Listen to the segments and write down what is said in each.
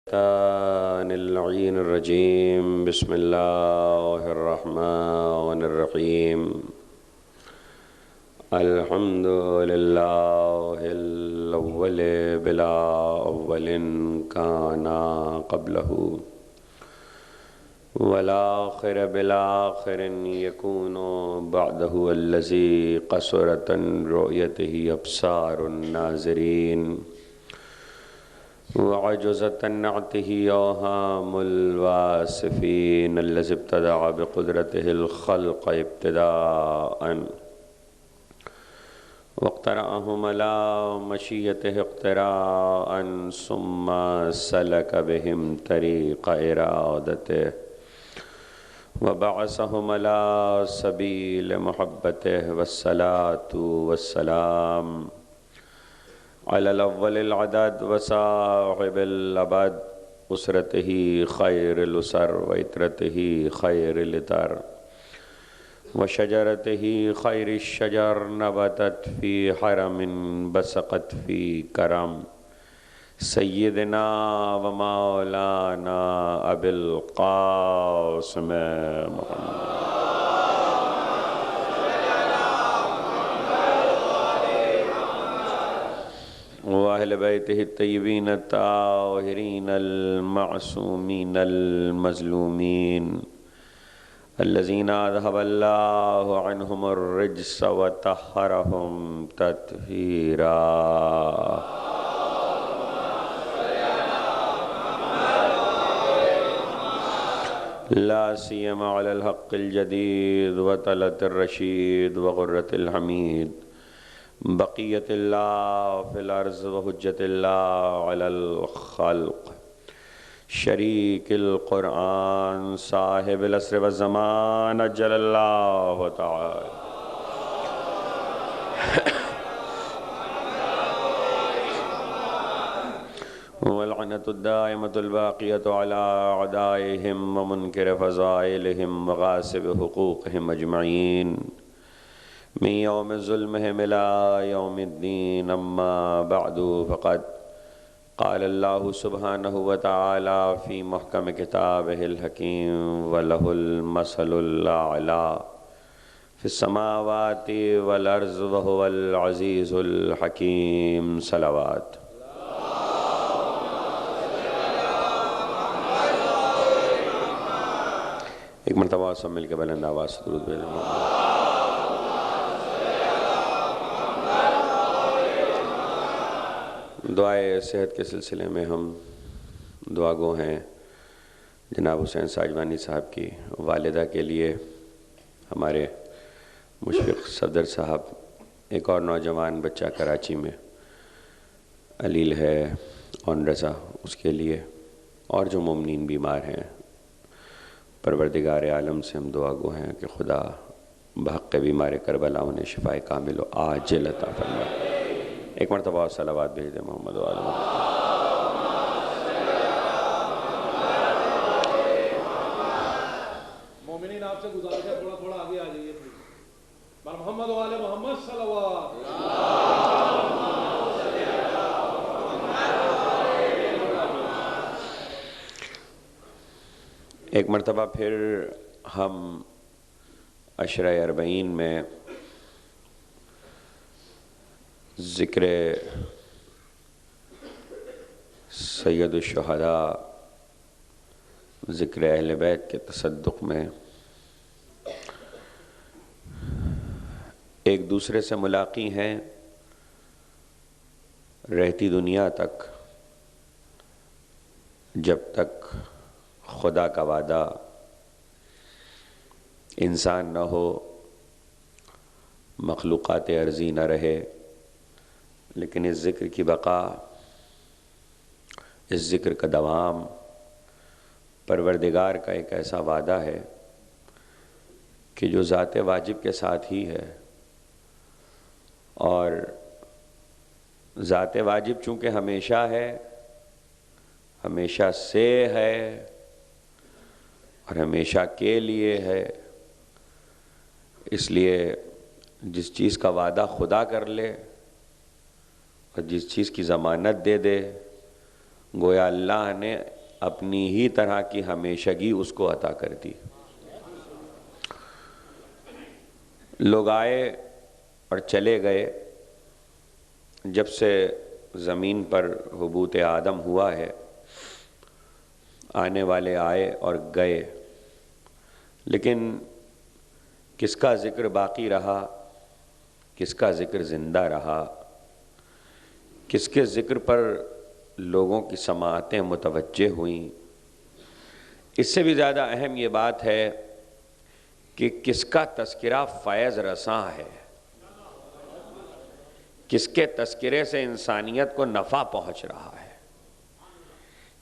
الشيطان اللعين الرجيم بسم الله الرحمن الرحيم الحمد لله الأول بلا أول كان قبله والآخر بالآخر يكون بعده الذي قصرت عن رؤيته أبصار الناظرين وعجزت عن نعته أوهام الواصفين الذي ابتدع بقدرته الخلق ابتداءً واقترأهم على مشيته اقتراءً ثم سلك بهم طريق إرادته وبعثهم على سبيل محبته والصلاة والسلام على الأول العدد وصاحب الأبد أسرته خير الأسر وإترته خير الإتر وشجرته خير الشجر نبتت في حرم بسقت في كرم سيدنا ومولانا أبي القاسم محمد وأهل بيته الطيبين الطاهرين المعصومين المظلومين الذين أذهب الله عنهم الرجس وطهرهم تطهيرا لا سيما على الحق الجديد وطلة الرشيد وغرة الحميد بقية الله في الأرض وحجة الله على الخلق شریک القرآن صاحب العصر والزمان اجل اللہ تعالی والعنة الدائمة الباقية على أعدائهم ومنكر فضائلهم وغاصب حقوقهم أجمعين من يوم ظلمهم إلى يوم الدين أما بعد فقد قال الله سبحانه وتعالى في محكم كتابه الحكيم وله المثل الأعلى في السماوات والأرض وهو العزيز الحكيم صلوات ایک مرتبہ سب مل کے بلند آواز سے درود بھیجیں دعائے صحت کے سلسلے میں ہم دعا گو ہیں جناب حسین ساجوانی صاحب کی والدہ کے لیے ہمارے مشفق صدر صاحب ایک اور نوجوان بچہ کراچی میں علیل ہے اون رضا اس کے لیے اور جو مومنین بیمار ہیں پروردگار عالم سے ہم دعا گو ہیں کہ خدا بحق بیمار کربلا انہیں شفائے کامل و عاجل عطا فرمائے ایک مرتبہ صلوات بھیج دیں محمد و آل محمد مومنین آپ سے گزارش ہے تھوڑا آگے آ جائیے محمد و آل محمد صلوات ایک مرتبہ پھر ہم عشرہ اربعین میں ذکر سید الشہداء ذکر اہل بیت کے تصدق میں ایک دوسرے سے ملاقی ہیں رہتی دنیا تک جب تک خدا کا وعدہ انسان نہ ہو مخلوقات ارضی نہ رہے لیکن اس ذکر کی بقا اس ذکر کا دوام پروردگار کا ایک ایسا وعدہ ہے کہ جو ذات واجب کے ساتھ ہی ہے اور ذات واجب چونکہ ہمیشہ ہے ہمیشہ سے ہے اور ہمیشہ کے لیے ہے اس لیے جس چیز کا وعدہ خدا کر لے اور جس چیز کی ضمانت دے دے گویا اللہ نے اپنی ہی طرح کی ہمیشگی اس کو عطا کر دی۔ لوگ آئے اور چلے گئے، جب سے زمین پر حبوط آدم ہوا ہے، آنے والے آئے اور گئے، لیکن کس کا ذکر باقی رہا، کس کا ذکر زندہ رہا، کس کے ذکر پر لوگوں کی سماعتیں متوجہ ہوئیں، اس سے بھی زیادہ اہم یہ بات ہے کہ کس کا تذکرہ فیض رساں ہے، کس کے تذکرے سے انسانیت کو نفع پہنچ رہا ہے،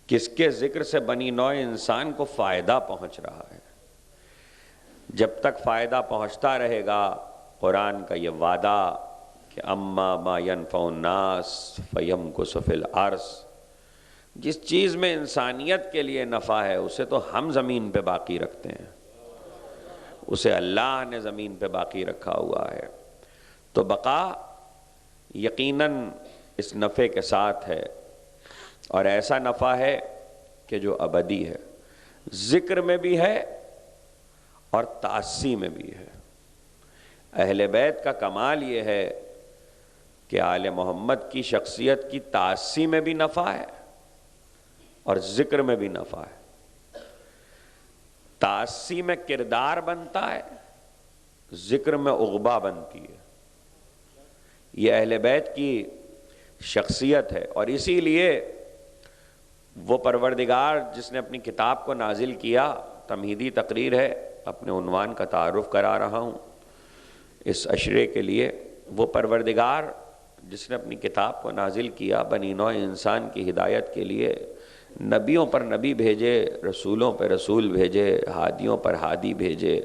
کس کے ذکر سے بنی نوع انسان کو فائدہ پہنچ رہا ہے۔ جب تک فائدہ پہنچتا رہے گا، قرآن کا یہ وعدہ کہ اما ما ينفع الناس فیمکث فی الارض، جس چیز میں انسانیت کے لیے نفع ہے اسے تو ہم زمین پہ باقی رکھتے ہیں، اسے اللہ نے زمین پہ باقی رکھا ہوا ہے، تو بقا یقیناً اس نفع کے ساتھ ہے، اور ایسا نفع ہے کہ جو ابدی ہے، ذکر میں بھی ہے اور تعصی میں بھی ہے۔ اہل بیت کا کمال یہ ہے کہ آل محمد کی شخصیت کی تعصی میں بھی نفع ہے اور ذکر میں بھی نفع ہے۔ تعصی میں کردار بنتا ہے، ذکر میں عقبہ بنتی ہے۔ یہ اہل بیت کی شخصیت ہے، اور اسی لیے وہ پروردگار جس نے اپنی کتاب کو نازل کیا، تمہیدی تقریر ہے، اپنے عنوان کا تعارف کرا رہا ہوں اس عشرے کے لیے، وہ پروردگار جس نے اپنی کتاب کو نازل کیا بنی نوع انسان کی ہدایت کے لیے، نبیوں پر نبی بھیجے، رسولوں پر رسول بھیجے، ہادیوں پر ہادی بھیجے،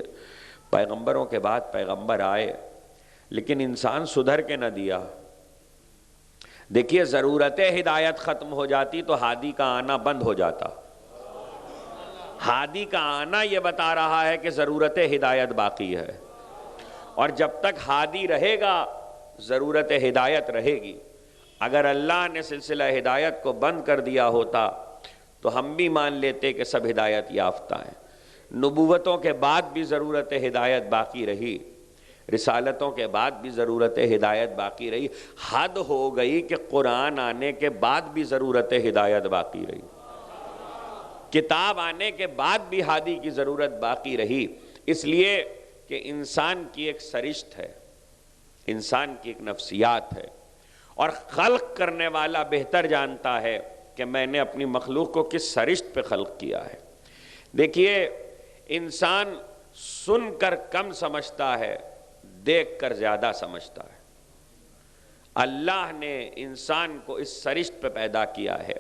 پیغمبروں کے بعد پیغمبر آئے، لیکن انسان سدھر کے نہ دیا۔ دیکھیے، ضرورت ہدایت ختم ہو جاتی تو ہادی کا آنا بند ہو جاتا۔ ہادی کا آنا یہ بتا رہا ہے کہ ضرورت ہدایت باقی ہے، اور جب تک ہادی رہے گا ضرورت ہدایت رہے گی۔ اگر اللہ نے سلسلہ ہدایت کو بند کر دیا ہوتا تو ہم بھی مان لیتے کہ سب ہدایت یافتہ ہیں۔ نبوتوں کے بعد بھی ضرورت ہدایت باقی رہی، رسالتوں کے بعد بھی ضرورت ہدایت باقی رہی، حد ہو گئی کہ قرآن آنے کے بعد بھی ضرورت ہدایت باقی رہی، کتاب آنے کے بعد بھی ہادی کی ضرورت باقی رہی، اس لیے کہ انسان کی ایک سرشت ہے، انسان کی ایک نفسیات ہے، اور خلق کرنے والا بہتر جانتا ہے کہ میں نے اپنی مخلوق کو کس سرشت پہ خلق کیا ہے۔ دیکھیے، انسان سن کر کم سمجھتا ہے، دیکھ کر زیادہ سمجھتا ہے۔ اللہ نے انسان کو اس سرشت پہ پیدا کیا ہے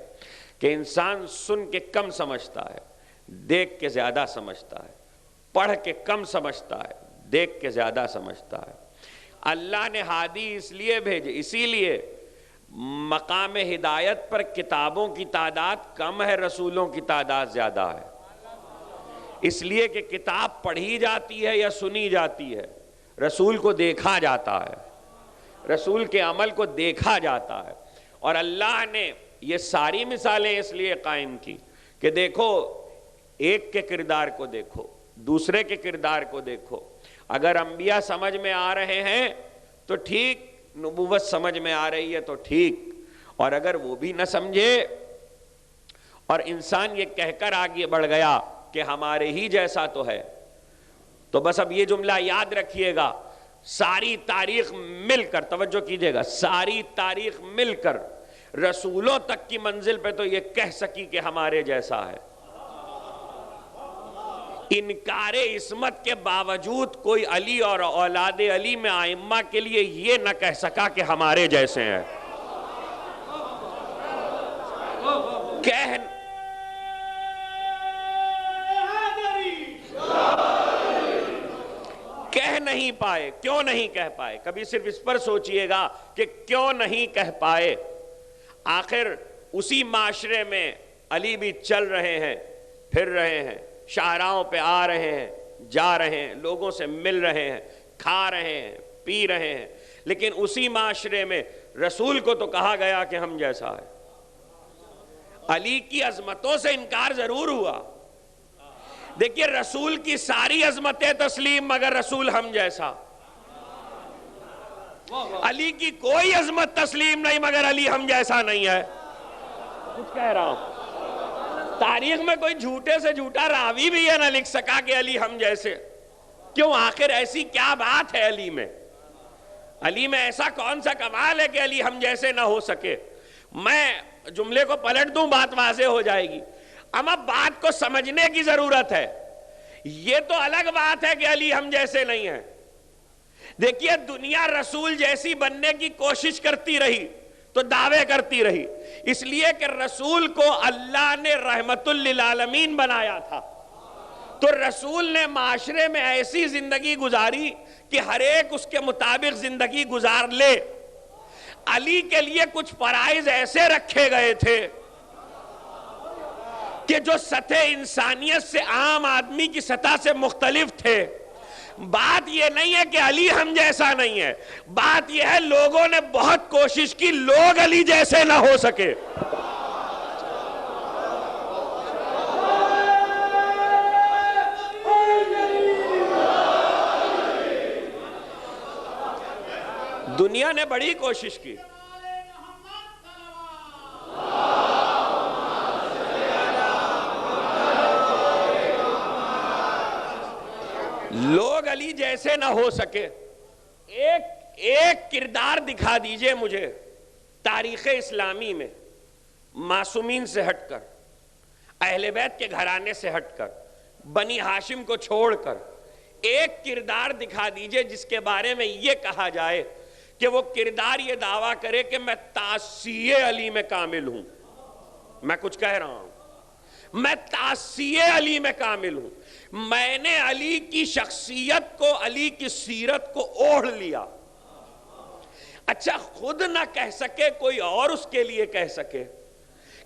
کہ انسان سن کے کم سمجھتا ہے، دیکھ کے زیادہ سمجھتا ہے، پڑھ کے کم سمجھتا ہے، دیکھ کے زیادہ سمجھتا ہے۔ اللہ نے ہادی اس لیے بھیجے، اسی لیے مقام ہدایت پر کتابوں کی تعداد کم ہے، رسولوں کی تعداد زیادہ ہے، اس لیے کہ کتاب پڑھی جاتی ہے یا سنی جاتی ہے، رسول کو دیکھا جاتا ہے، رسول کے عمل کو دیکھا جاتا ہے۔ اور اللہ نے یہ ساری مثالیں اس لیے قائم کی کہ دیکھو، ایک کے کردار کو دیکھو، دوسرے کے کردار کو دیکھو، اگر انبیاء سمجھ میں آ رہے ہیں تو ٹھیک، نبوت سمجھ میں آ رہی ہے تو ٹھیک، اور اگر وہ بھی نہ سمجھے اور انسان یہ کہہ کر آگے بڑھ گیا کہ ہمارے ہی جیسا تو ہے، تو بس اب یہ جملہ یاد رکھیے گا، ساری تاریخ مل کر، توجہ کیجئے گا، ساری تاریخ مل کر رسولوں تک کی منزل پہ تو یہ کہہ سکی کہ ہمارے جیسا ہے، انکار عصمت کے باوجود کوئی علی اور اولاد علی میں ائمہ کے لیے یہ نہ کہہ سکا کہ ہمارے جیسے ہیں۔ کہہ نہیں پائے، کیوں نہیں کہہ پائے؟ کبھی صرف اس پر سوچئے گا کہ کیوں نہیں کہہ پائے۔ آخر اسی معاشرے میں علی بھی چل رہے ہیں، پھر رہے ہیں، شاہراہوں پہ آ رہے ہیں، جا رہے ہیں، لوگوں سے مل رہے ہیں، کھا رہے ہیں، پی رہے ہیں، لیکن اسی معاشرے میں رسول کو تو کہا گیا کہ ہم جیسا ہے۔ علی کی عظمتوں سے انکار ضرور ہوا. دیکھیے رسول کی ساری عظمتیں تسلیم مگر رسول ہم جیسا. علی کی کوئی عظمت تسلیم نہیں مگر علی ہم جیسا نہیں ہے. کچھ کہہ رہا ہوں. تاریخ میں کوئی جھوٹے سے جھوٹا راوی بھی ہے نہ لکھ سکا کہ علی ہم جیسے. کیوں؟ آخر ایسی کیا بات ہے علی میں؟ علی میں ایسا کون سا کمال ہے کہ علی ہم جیسے نہ ہو سکے؟ میں جملے کو پلٹ دوں بات واضح ہو جائے گی. اب بات کو سمجھنے کی ضرورت ہے. یہ تو الگ بات ہے کہ علی ہم جیسے نہیں ہیں. دیکھیے دنیا رسول جیسی بننے کی کوشش کرتی رہی تو دعوے کرتی رہی، اس لیے کہ رسول کو اللہ نے رحمت للعالمین بنایا تھا. تو رسول نے معاشرے میں ایسی زندگی گزاری کہ ہر ایک اس کے مطابق زندگی گزار لے. علی کے لیے کچھ فرائض ایسے رکھے گئے تھے کہ جو سطح انسانیت سے عام آدمی کی سطح سے مختلف تھے. بات یہ نہیں ہے کہ علی ہم جیسا نہیں ہے، بات یہ ہے لوگوں نے بہت کوشش کی لوگ علی جیسے نہ ہو سکے. دنیا نے بڑی کوشش کی. لوگ علی جیسے نہ ہو سکے. ایک کردار دکھا دیجئے مجھے تاریخ اسلامی میں، معصومین سے ہٹ کر، اہل بیت کے گھرانے سے ہٹ کر، بنی ہاشم کو چھوڑ کر، ایک کردار دکھا دیجئے جس کے بارے میں یہ کہا جائے کہ وہ کردار یہ دعویٰ کرے کہ میں تاسی علی میں کامل ہوں. میں کچھ کہہ رہا ہوں، میں تاسی علی میں کامل ہوں. میں نے علی کی شخصیت کو، علی کی سیرت کو اوڑھ لیا. اچھا خود نہ کہہ سکے کوئی اور اس کے لیے کہہ سکے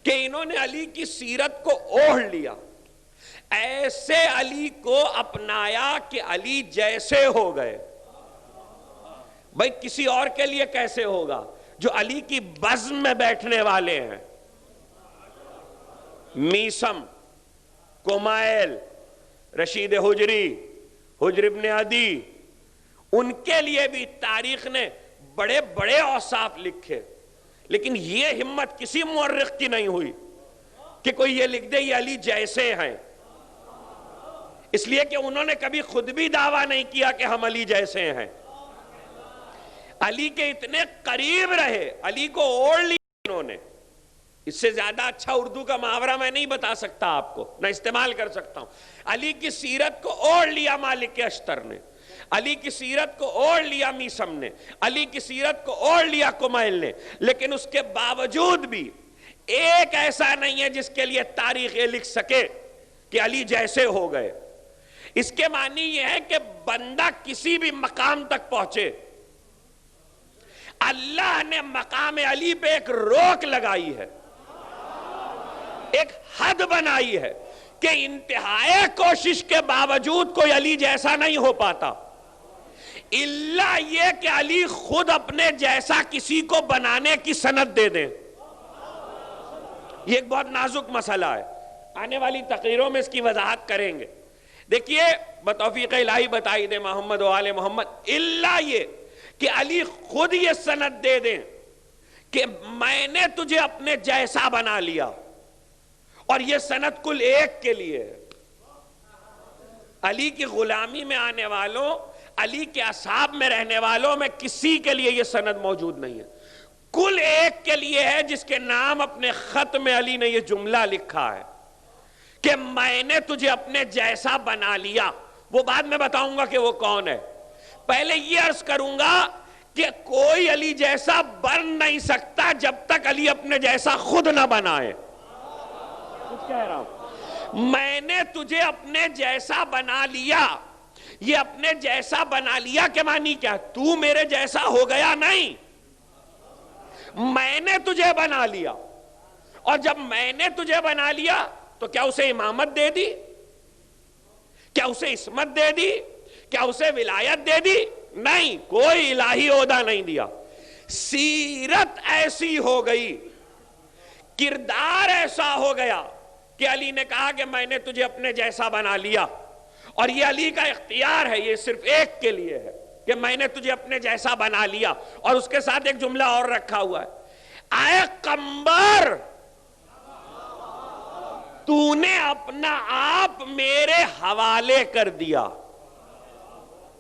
کہ انہوں نے علی کی سیرت کو اوڑھ لیا. ایسے علی کو اپنایا کہ علی جیسے ہو گئے. بھئی کسی اور کے لیے کیسے ہوگا جو علی کی بزم میں بیٹھنے والے ہیں؟ میسم، کمائل، رشید حجری، حجر ابن عدی، ان کے لیے بھی تاریخ نے بڑے بڑے اوصاف لکھے، لیکن یہ ہمت کسی مورخ کی نہیں ہوئی کہ کوئی یہ لکھ دے یہ علی جیسے ہیں. اس لیے کہ انہوں نے کبھی خود بھی دعویٰ نہیں کیا کہ ہم علی جیسے ہیں. علی کے اتنے قریب رہے، علی کو اوڑھ لیا انہوں نے. اس سے زیادہ اچھا اردو کا محاورہ میں نہیں بتا سکتا آپ کو، نہ استعمال کر سکتا ہوں. علی کی سیرت کو اوڑھ لیا مالک اشتر نے، علی کی سیرت کو اوڑھ لیا میسم نے، علی کی سیرت کو اوڑھ لیا کمائل نے. لیکن اس کے باوجود بھی ایک ایسا نہیں ہے جس کے لیے تاریخ یہ لکھ سکے کہ علی جیسے ہو گئے. اس کے معنی یہ ہے کہ بندہ کسی بھی مقام تک پہنچے، اللہ نے مقام علی پہ ایک روک لگائی ہے، ایک حد بنائی ہے کہ انتہائی کوشش کے باوجود کوئی علی جیسا نہیں ہو پاتا، الا یہ کہ علی خود اپنے جیسا کسی کو بنانے کی سند دے دیں. یہ ایک بہت نازک مسئلہ ہے، آنے والی تقریروں میں اس کی وضاحت کریں گے. دیکھیے بتوفیق الہی بتائی دے محمد و آل محمد، الا یہ کہ علی خود یہ سند دے دیں کہ میں نے تجھے اپنے جیسا بنا لیا، اور یہ سند کل ایک کے لیے ہے. علی کی غلامی میں آنے والوں، علی کے اصحاب میں رہنے والوں میں کسی کے لیے یہ سند موجود نہیں ہے. کل ایک کے لیے ہے جس کے نام اپنے خط میں علی نے یہ جملہ لکھا ہے کہ میں نے تجھے اپنے جیسا بنا لیا. وہ بعد میں بتاؤں گا کہ وہ کون ہے. پہلے یہ عرض کروں گا کہ کوئی علی جیسا بن نہیں سکتا جب تک علی اپنے جیسا خود نہ بنائے. کچھ کہہ رہا ہوں، میں نے تجھے اپنے جیسا بنا لیا. یہ اپنے جیسا بنا لیا کے معنی کیا؟ تو میرے جیسا ہو گیا نہیں، میں نے تجھے بنا لیا. اور جب میں نے تجھے بنا لیا تو کیا اسے امامت دے دی؟ کیا اسے عصمت دے دی؟ کیا اسے ولایت دے دی؟ نہیں، کوئی الہی عہدہ نہیں دیا. سیرت ایسی ہو گئی کردار ایسا ہو گیا کہ علی نے کہا کہ میں نے تجھے اپنے جیسا بنا لیا، اور یہ علی کا اختیار ہے، یہ صرف ایک کے لیے ہے کہ میں نے تجھے اپنے جیسا بنا لیا، اور اس کے ساتھ ایک جملہ اور رکھا ہوا ہے، اے قمبر تو نے اپنا آپ میرے حوالے کر دیا،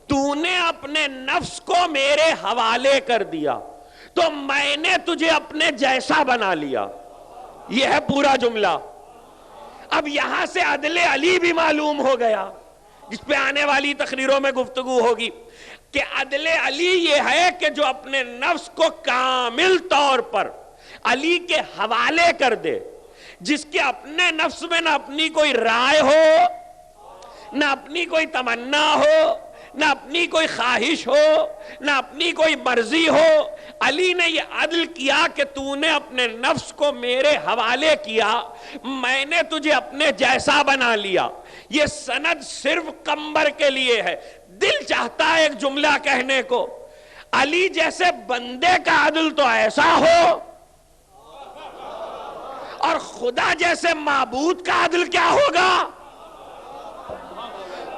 تو نے اپنے نفس کو میرے حوالے کر دیا، تو میں نے تجھے اپنے جیسا بنا لیا۔ یہ ہے پورا جملہ۔ اب یہاں سے عدل علی بھی معلوم ہو گیا، جس پہ آنے والی تقریروں میں گفتگو ہوگی، کہ عدل علی یہ ہے کہ جو اپنے نفس کو کامل طور پر علی کے حوالے کر دے، جس کے اپنے نفس میں نہ اپنی کوئی رائے ہو، نہ اپنی کوئی تمنا ہو، نہ اپنی کوئی خواہش ہو، نہ اپنی کوئی مرضی ہو۔ علی نے یہ عدل کیا کہ تو نے اپنے نفس کو میرے حوالے کیا، میں نے تجھے اپنے جیسا بنا لیا۔ یہ سند صرف قمبر کے لیے ہے۔ دل چاہتا ہے ایک جملہ کہنے کو، علی جیسے بندے کا عدل تو ایسا ہو، اور خدا جیسے معبود کا عدل کیا ہوگا؟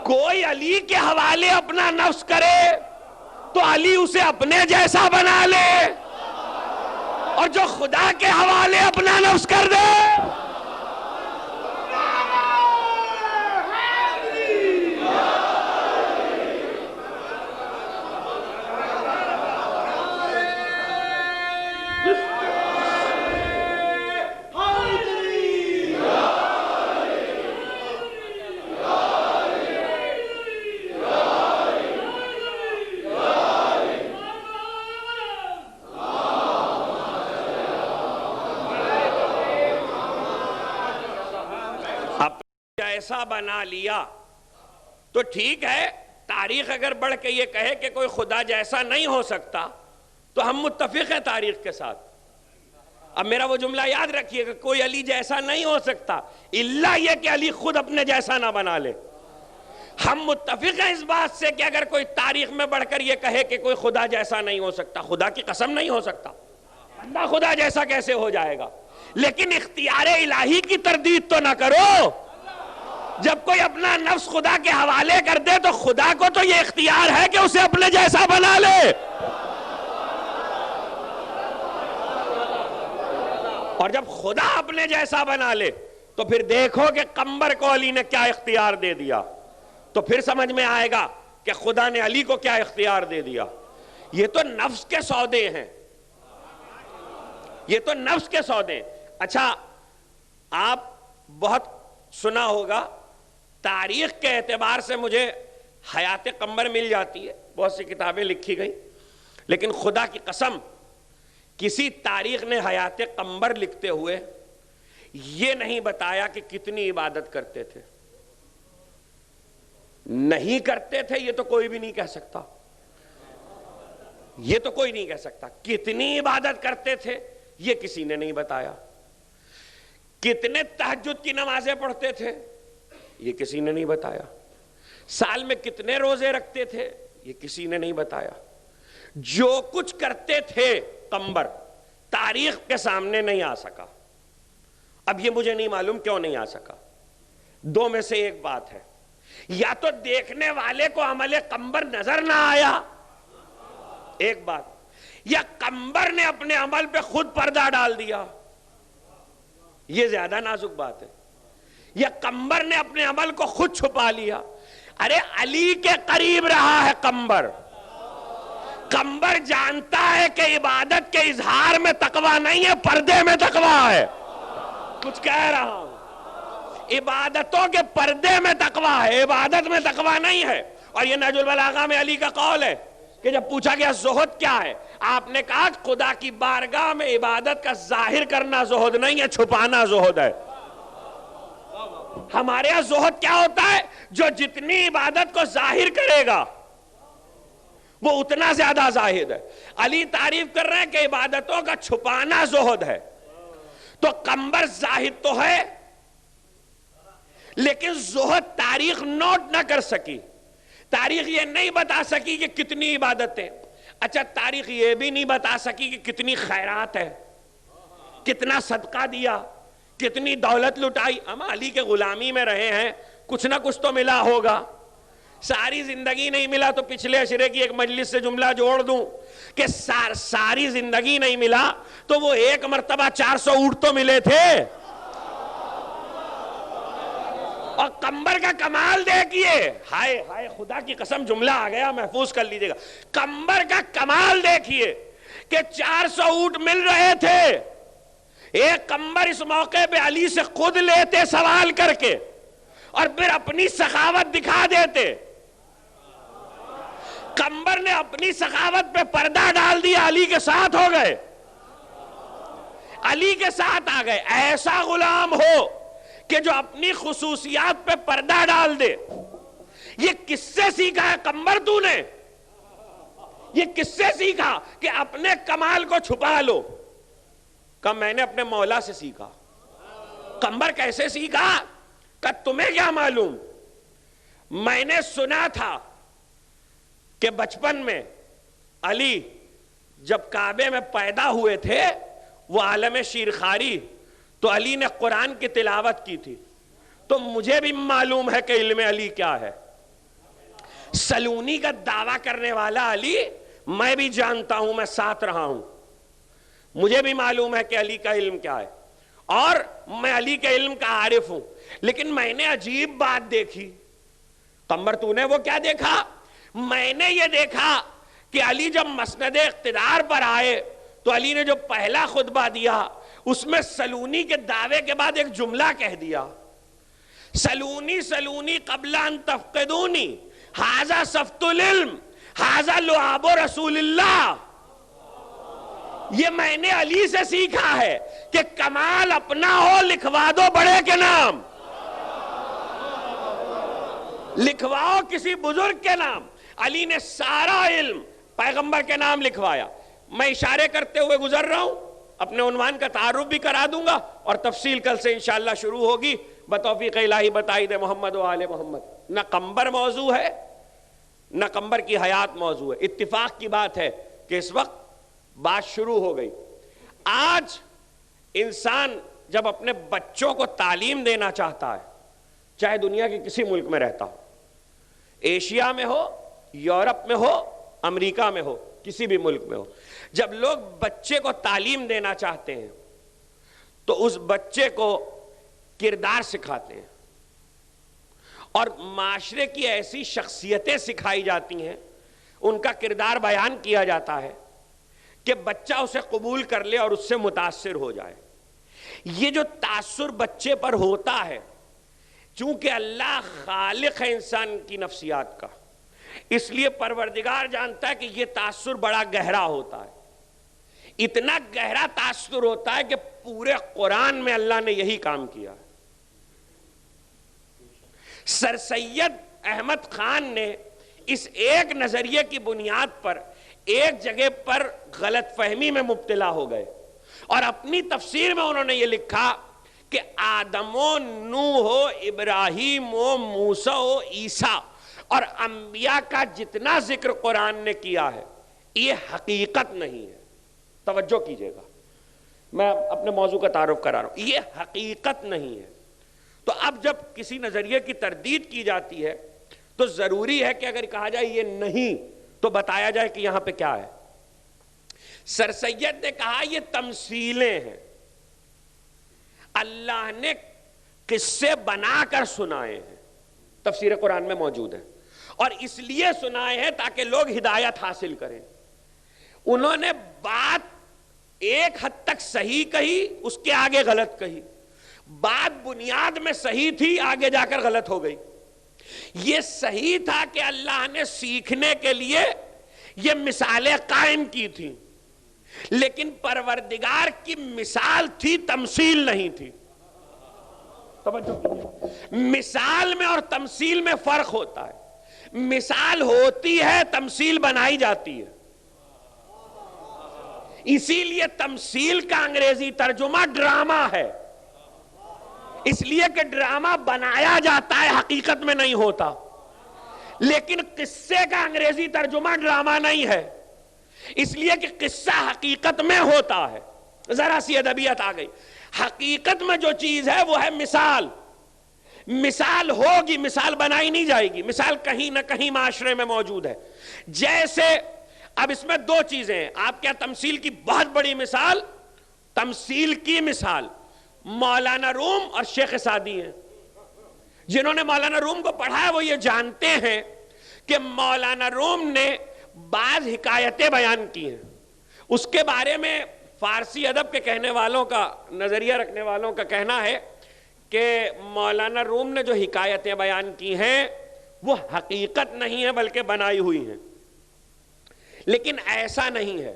کوئی علی کے حوالے اپنا نفس کرے تو علی اسے اپنے جیسا بنا لے، اور جو خدا کے حوالے اپنا نفس کر دے ایسا بنا لیا، تو ٹھیک ہے، تاریخ اگر بڑھ کے یہ کہے کہ کوئی خدا جیسا نہیں ہو سکتا تو ہم متفق ہیں تاریخ کے ساتھ۔ اب میرا وہ جملہ یاد رکھیے کہ کوئی علی جیسا نہیں ہو سکتا الا یہ کہ علی خود اپنے جیسا نہ بنا لے۔ ہم متفق ہیں اس بات سے کہ اگر کوئی تاریخ میں بڑھ کر یہ کہے کہ کوئی خدا جیسا نہیں ہو سکتا، خدا کی قسم نہیں ہو سکتا، بندہ خدا جیسا کیسے ہو جائے گا؟ لیکن اختیار الہی کی تردید تو نہ کرو۔ جب کوئی اپنا نفس خدا کے حوالے کر دے تو خدا کو تو یہ اختیار ہے کہ اسے اپنے جیسا بنا لے، اور جب خدا اپنے جیسا بنا لے تو پھر دیکھو کہ قمبر کو علی نے کیا اختیار دے دیا، تو پھر سمجھ میں آئے گا کہ خدا نے علی کو کیا اختیار دے دیا۔ یہ تو نفس کے سودے ہیں، یہ تو نفس کے سودے۔ اچھا، آپ بہت سنا ہوگا، تاریخ کے اعتبار سے مجھے حیات قمبر مل جاتی ہے، بہت سی کتابیں لکھی گئی، لیکن خدا کی قسم کسی تاریخ نے حیات قمبر لکھتے ہوئے یہ نہیں بتایا کہ کتنی عبادت کرتے تھے۔ نہیں کرتے تھے یہ تو کوئی بھی نہیں کہہ سکتا، یہ تو کوئی نہیں کہہ سکتا۔ کتنی عبادت کرتے تھے یہ کسی نے نہیں بتایا۔ کتنے تہجد کی نمازیں پڑھتے تھے یہ کسی نے نہیں بتایا۔ سال میں کتنے روزے رکھتے تھے یہ کسی نے نہیں بتایا۔ جو کچھ کرتے تھے قمبر تاریخ کے سامنے نہیں آ سکا۔ اب یہ مجھے نہیں معلوم کیوں نہیں آ سکا۔ دو میں سے ایک بات ہے، یا تو دیکھنے والے کو عمل قمبر نظر نہ آیا، ایک بات، یا قمبر نے اپنے عمل پہ خود پردہ ڈال دیا، یہ زیادہ نازک بات ہے، یا قمبر نے اپنے عمل کو خود چھپا لیا۔ ارے علی کے قریب رہا ہے قمبر، قمبر جانتا ہے کہ عبادت کے اظہار میں تقویٰ نہیں ہے، پردے میں تقویٰ ہے۔ کچھ کہہ رہا ہوں، عبادتوں کے پردے میں تقویٰ ہے، عبادت میں تقویٰ نہیں ہے۔ اور یہ نہج البلاغہ میں علی کا قول ہے کہ جب پوچھا گیا زہد کیا ہے، آپ نے کہا خدا کی بارگاہ میں عبادت کا ظاہر کرنا زہد نہیں ہے، چھپانا زہد ہے۔ ہمارے یہاں زہد کیا ہوتا ہے؟ جو جتنی عبادت کو ظاہر کرے گا وہ اتنا زیادہ زاہد ہے۔ علی تعریف کر رہے ہیں کہ عبادتوں کا چھپانا زہد ہے۔ تو قمبر زاہد تو ہے، لیکن زہد تاریخ نوٹ نہ کر سکی، تاریخ یہ نہیں بتا سکی کہ کتنی عبادتیں، اچھا تاریخ یہ بھی نہیں بتا سکی کہ کتنی خیرات ہے، کتنا صدقہ دیا، کتنی دولت لٹائی. ہم علی کے غلامی میں رہے ہیں، کچھ نہ کچھ تو ملا ہوگا. ساری زندگی نہیں ملا تو پچھلے عشرے کی ایک مجلس سے جملہ جوڑ دوں کہ ساری زندگی نہیں ملا تو وہ ایک مرتبہ 400 اونٹ تو ملے تھے. اور قمبر کا کمال دیکھیے، ہائے ہائے خدا کی قسم جملہ آ گیا، محفوظ کر لیجئے گا. قمبر کا کمال دیکھیے کہ 400 اونٹ مل رہے تھے. ایک قمبر اس موقع پہ علی سے خود لیتے سوال کر کے اور پھر اپنی سخاوت دکھا دیتے. قمبر نے اپنی سخاوت پہ پردہ ڈال دیا، علی کے ساتھ ہو گئے، علی کے ساتھ آ گئے. ایسا غلام ہو کہ جو اپنی خصوصیات پہ پردہ ڈال دے. یہ کس سے سیکھا ہے قمبر تو نے؟ یہ کس سے سیکھا کہ اپنے کمال کو چھپا لو؟ کہ میں نے اپنے مولا سے سیکھا. قمبر کیسے سیکھا؟ کہ تمہیں کیا معلوم، میں نے سنا تھا کہ بچپن میں علی جب کعبے میں پیدا ہوئے تھے وہ عالم شیرخواری، تو علی نے قرآن کی تلاوت کی تھی، تو مجھے بھی معلوم ہے کہ علم علی کیا ہے. سلونی کا دعویٰ کرنے والا علی میں بھی جانتا ہوں، میں ساتھ رہا ہوں، مجھے بھی معلوم ہے کہ علی کا علم کیا ہے اور میں علی کے علم کا عارف ہوں. لیکن میں نے عجیب بات دیکھی. قمبر تو نے وہ کیا دیکھا؟ میں نے یہ دیکھا کہ علی جب مسند اقتدار پر آئے تو علی نے جو پہلا خطبہ دیا اس میں سلونی کے دعوے کے بعد ایک جملہ کہہ دیا، سلونی سلونی قبل ان تفقدونی ھذا صفت العلم ھذا لعاب رسول اللہ. یہ میں نے علی سے سیکھا ہے کہ کمال اپنا ہو لکھوا دو بڑے کے نام، لکھواؤ کسی بزرگ کے نام. علی نے سارا علم پیغمبر کے نام لکھوایا. میں اشارے کرتے ہوئے گزر رہا ہوں، اپنے عنوان کا تعارف بھی کرا دوں گا اور تفصیل کل سے انشاءاللہ شروع ہوگی بتوفیق الہی بتائید محمد و آل محمد. نہ قمبر موضوع ہے نہ قمبر کی حیات موضوع ہے. اتفاق کی بات ہے کہ اس وقت بات شروع ہو گئی. آج انسان جب اپنے بچوں کو تعلیم دینا چاہتا ہے، چاہے دنیا کے کسی ملک میں رہتا ہو، ایشیا میں ہو، یورپ میں ہو، امریکہ میں ہو، کسی بھی ملک میں ہو، جب لوگ بچے کو تعلیم دینا چاہتے ہیں تو اس بچے کو کردار سکھاتے ہیں اور معاشرے کی ایسی شخصیتیں سکھائی جاتی ہیں، ان کا کردار بیان کیا جاتا ہے کہ بچہ اسے قبول کر لے اور اس سے متاثر ہو جائے. یہ جو تاثر بچے پر ہوتا ہے، چونکہ اللہ خالق ہے انسان کی نفسیات کا، اس لیے پروردگار جانتا ہے کہ یہ تاثر بڑا گہرا ہوتا ہے. اتنا گہرا تاثر ہوتا ہے کہ پورے قرآن میں اللہ نے یہی کام کیا ہے. سر سید احمد خان نے اس ایک نظریے کی بنیاد پر ایک جگہ پر غلط فہمی میں مبتلا ہو گئے اور اپنی تفسیر میں انہوں نے یہ لکھا کہ آدم و نوح و ابراہیم و موسیٰ و عیسیٰ اور انبیاء کا جتنا ذکر قرآن نے کیا ہے یہ حقیقت نہیں ہے. توجہ کیجئے گا، میں اپنے موضوع کا تعارف کرا رہا ہوں. یہ حقیقت نہیں ہے. تو اب جب کسی نظریے کی تردید کی جاتی ہے تو ضروری ہے کہ اگر کہا جائے یہ نہیں تو بتایا جائے کہ یہاں پہ کیا ہے. سر سید نے کہا یہ تمثیلیں ہیں، اللہ نے قصے بنا کر سنائے ہیں، تفسیر قرآن میں موجود ہے، اور اس لیے سنائے ہیں تاکہ لوگ ہدایت حاصل کریں. انہوں نے بات ایک حد تک صحیح کہی، اس کے آگے غلط کہی. بات بنیاد میں صحیح تھی، آگے جا کر غلط ہو گئی. یہ صحیح تھا کہ اللہ نے سیکھنے کے لیے یہ مثالیں قائم کی تھیں، لیکن پروردگار کی مثال تھی، تمثیل نہیں تھی. مثال میں اور تمثیل میں فرق ہوتا ہے. مثال ہوتی ہے، تمثیل بنائی جاتی ہے. اسی لیے تمثیل کا انگریزی ترجمہ ڈرامہ ہے، اس لیے کہ ڈرامہ بنایا جاتا ہے، حقیقت میں نہیں ہوتا. لیکن قصے کا انگریزی ترجمہ ڈرامہ نہیں ہے، اس لیے کہ قصہ حقیقت میں ہوتا ہے. ذرا سی ادبیت آ گئی. حقیقت میں جو چیز ہے وہ ہے مثال. مثال ہوگی، مثال بنائی نہیں جائے گی. مثال کہیں نہ کہیں معاشرے میں موجود ہے. جیسے اب اس میں دو چیزیں ہیں. آپ کیا تمثیل کی بہت بڑی مثال، تمثیل کی مثال مولانا روم اور شیخ سعدی ہیں. جنہوں نے مولانا روم کو پڑھا ہے وہ یہ جانتے ہیں کہ مولانا روم نے بعض حکایتیں بیان کی ہیں. اس کے بارے میں فارسی ادب کے کہنے والوں کا، نظریہ رکھنے والوں کا کہنا ہے کہ مولانا روم نے جو حکایتیں بیان کی ہیں وہ حقیقت نہیں ہے بلکہ بنائی ہوئی ہیں. لیکن ایسا نہیں ہے.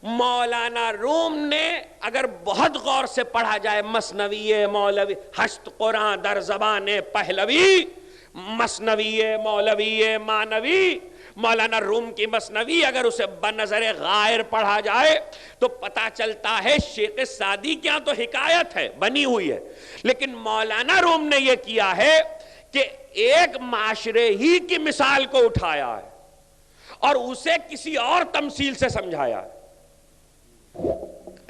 مولانا روم نے اگر بہت غور سے پڑھا جائے مثنوی مولوی، ہشت قرآن در زبان پہلوی، مثنوی مولوی مانوی، مولانا روم کی مثنوی اگر اسے بنظر غائر پڑھا جائے تو پتا چلتا ہے شیخ سعدی کیا تو حکایت ہے، بنی ہوئی ہے. لیکن مولانا روم نے یہ کیا ہے کہ ایک معاشرے ہی کی مثال کو اٹھایا ہے اور اسے کسی اور تمثیل سے سمجھایا ہے.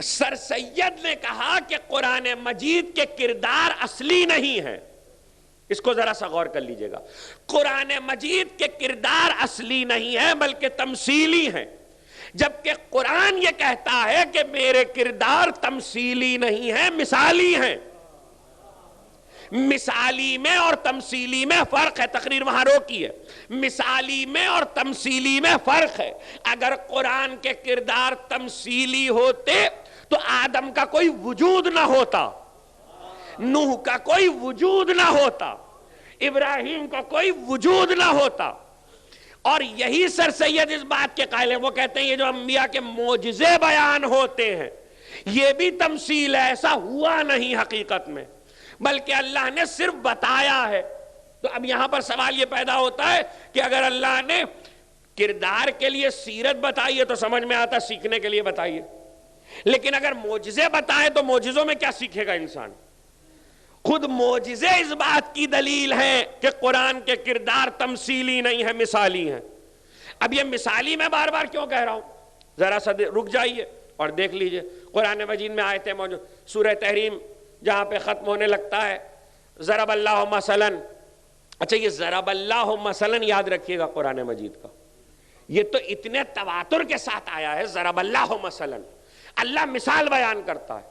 سر سید نے کہا کہ قرآن مجید کے کردار اصلی نہیں ہیں. اس کو ذرا سا غور کر لیجئے گا. قرآن مجید کے کردار اصلی نہیں ہیں بلکہ تمثیلی ہیں، جبکہ قرآن یہ کہتا ہے کہ میرے کردار تمثیلی نہیں ہیں، مثالی ہیں. مثالی میں اور تمثیلی میں فرق ہے. تقریر وہاں روکی ہے. مثالی میں اور تمثیلی میں فرق ہے. اگر قرآن کے کردار تمثیلی ہوتے تو آدم کا کوئی وجود نہ ہوتا، نوح کا کوئی وجود نہ ہوتا، ابراہیم کا کوئی وجود نہ ہوتا. اور یہی سر سید اس بات کے قائل ہیں. وہ کہتے ہیں یہ جو انبیاء کے معجزے بیان ہوتے ہیں یہ بھی تمثیل ہے، ایسا ہوا نہیں حقیقت میں بلکہ اللہ نے صرف بتایا ہے. تو اب یہاں پر سوال یہ پیدا ہوتا ہے کہ اگر اللہ نے کردار کے لیے سیرت بتائی ہے تو سمجھ میں آتا سیکھنے کے لیے بتائیے، لیکن اگر معجزے بتائے تو معجزوں میں کیا سیکھے گا انسان؟ خود معجزے اس بات کی دلیل ہیں کہ قرآن کے کردار تمثیلی نہیں ہے، مثالی ہیں. اب یہ مثالی میں بار بار کیوں کہہ رہا ہوں؟ ذرا سا رک جائیے اور دیکھ لیجئے قرآن مجید میں آیتیں موجود. سورہ تحریم جہاں پہ ختم ہونے لگتا ہے ضرب اللہ مثلا. اچھا یہ ضرب اللہ مثلا یاد رکھیے گا قرآن مجید کا، یہ تو اتنے تواتر کے ساتھ آیا ہے ضرب اللہ مثلا. اللہ مثال بیان کرتا ہے،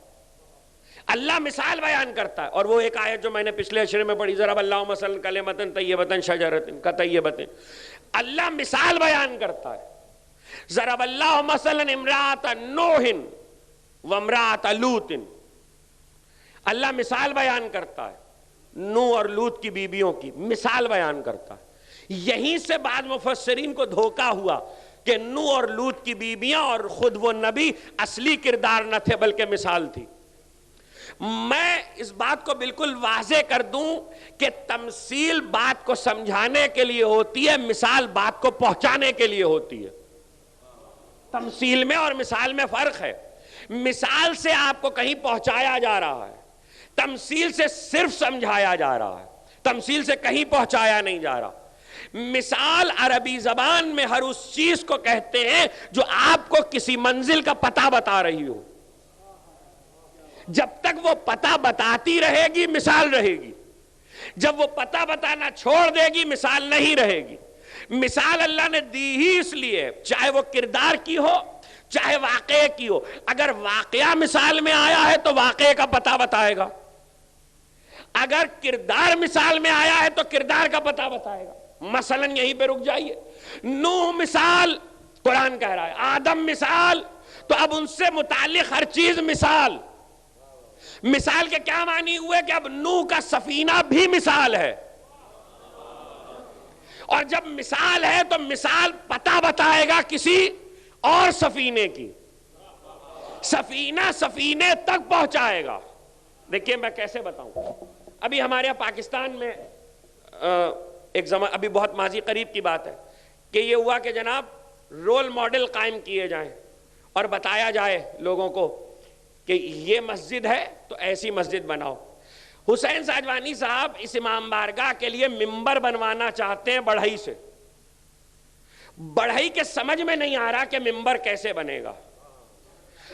اللہ مثال بیان کرتا ہے. اور وہ ایک آیت جو میں نے پچھلے عشرے میں پڑھی، ضرب اللہ مثلا کلمۃ طیبۃ شجرۃ کطیبۃ، اللہ مثال بیان کرتا ہے. ضرب اللہ مثلا امرأۃ نوح وامرأۃ لوط، اللہ مثال بیان کرتا ہے نوح اور لوط کی بیویوں کی مثال بیان کرتا ہے. یہیں سے بعض مفسرین کو دھوکا ہوا کہ نوح اور لوط کی بیویاں اور خود وہ نبی اصلی کردار نہ تھے بلکہ مثال تھی. میں اس بات کو بالکل واضح کر دوں کہ تمثیل بات کو سمجھانے کے لیے ہوتی ہے، مثال بات کو پہنچانے کے لیے ہوتی ہے. تمثیل میں اور مثال میں فرق ہے. مثال سے آپ کو کہیں پہنچایا جا رہا ہے، تمثیل سے صرف سمجھایا جا رہا ہے، تمثیل سے کہیں پہنچایا نہیں جا رہا. مثال عربی زبان میں ہر اس چیز کو کہتے ہیں جو آپ کو کسی منزل کا پتہ بتا رہی ہو. جب تک وہ پتہ بتاتی رہے گی مثال رہے گی، جب وہ پتہ بتانا چھوڑ دے گی مثال نہیں رہے گی. مثال اللہ نے دی ہی اس لیے، چاہے وہ کردار کی ہو چاہے واقعے کی ہو. اگر واقعہ مثال میں آیا ہے تو واقعے کا پتہ بتائے گا، اگر کردار مثال میں آیا ہے تو کردار کا پتہ بتائے گا. مثلا یہیں پہ رک جائیے. نوح مثال قرآن کہہ رہا ہے، آدم مثال، تو اب ان سے متعلق ہر چیز مثال. مثال کے کیا معنی ہوئے کہ اب نوح کا سفینہ بھی مثال ہے، اور جب مثال ہے تو مثال پتہ بتائے گا کسی اور سفینے کی، سفینہ سفینے تک پہنچائے گا. دیکھیے میں کیسے بتاؤں. ابھی ہمارے یہاں پاکستان میں ایک زمان، ابھی بہت ماضی قریب کی بات ہے کہ یہ ہوا کہ جناب رول ماڈل قائم کیے جائیں اور بتایا جائے لوگوں کو کہ یہ مسجد ہے تو ایسی مسجد بناؤ. حسین ساجوانی صاحب اس امام بارگاہ کے لیے ممبر بنوانا چاہتے ہیں بڑھئی سے. بڑھئی کے سمجھ میں نہیں آ رہا کہ ممبر کیسے بنے گا.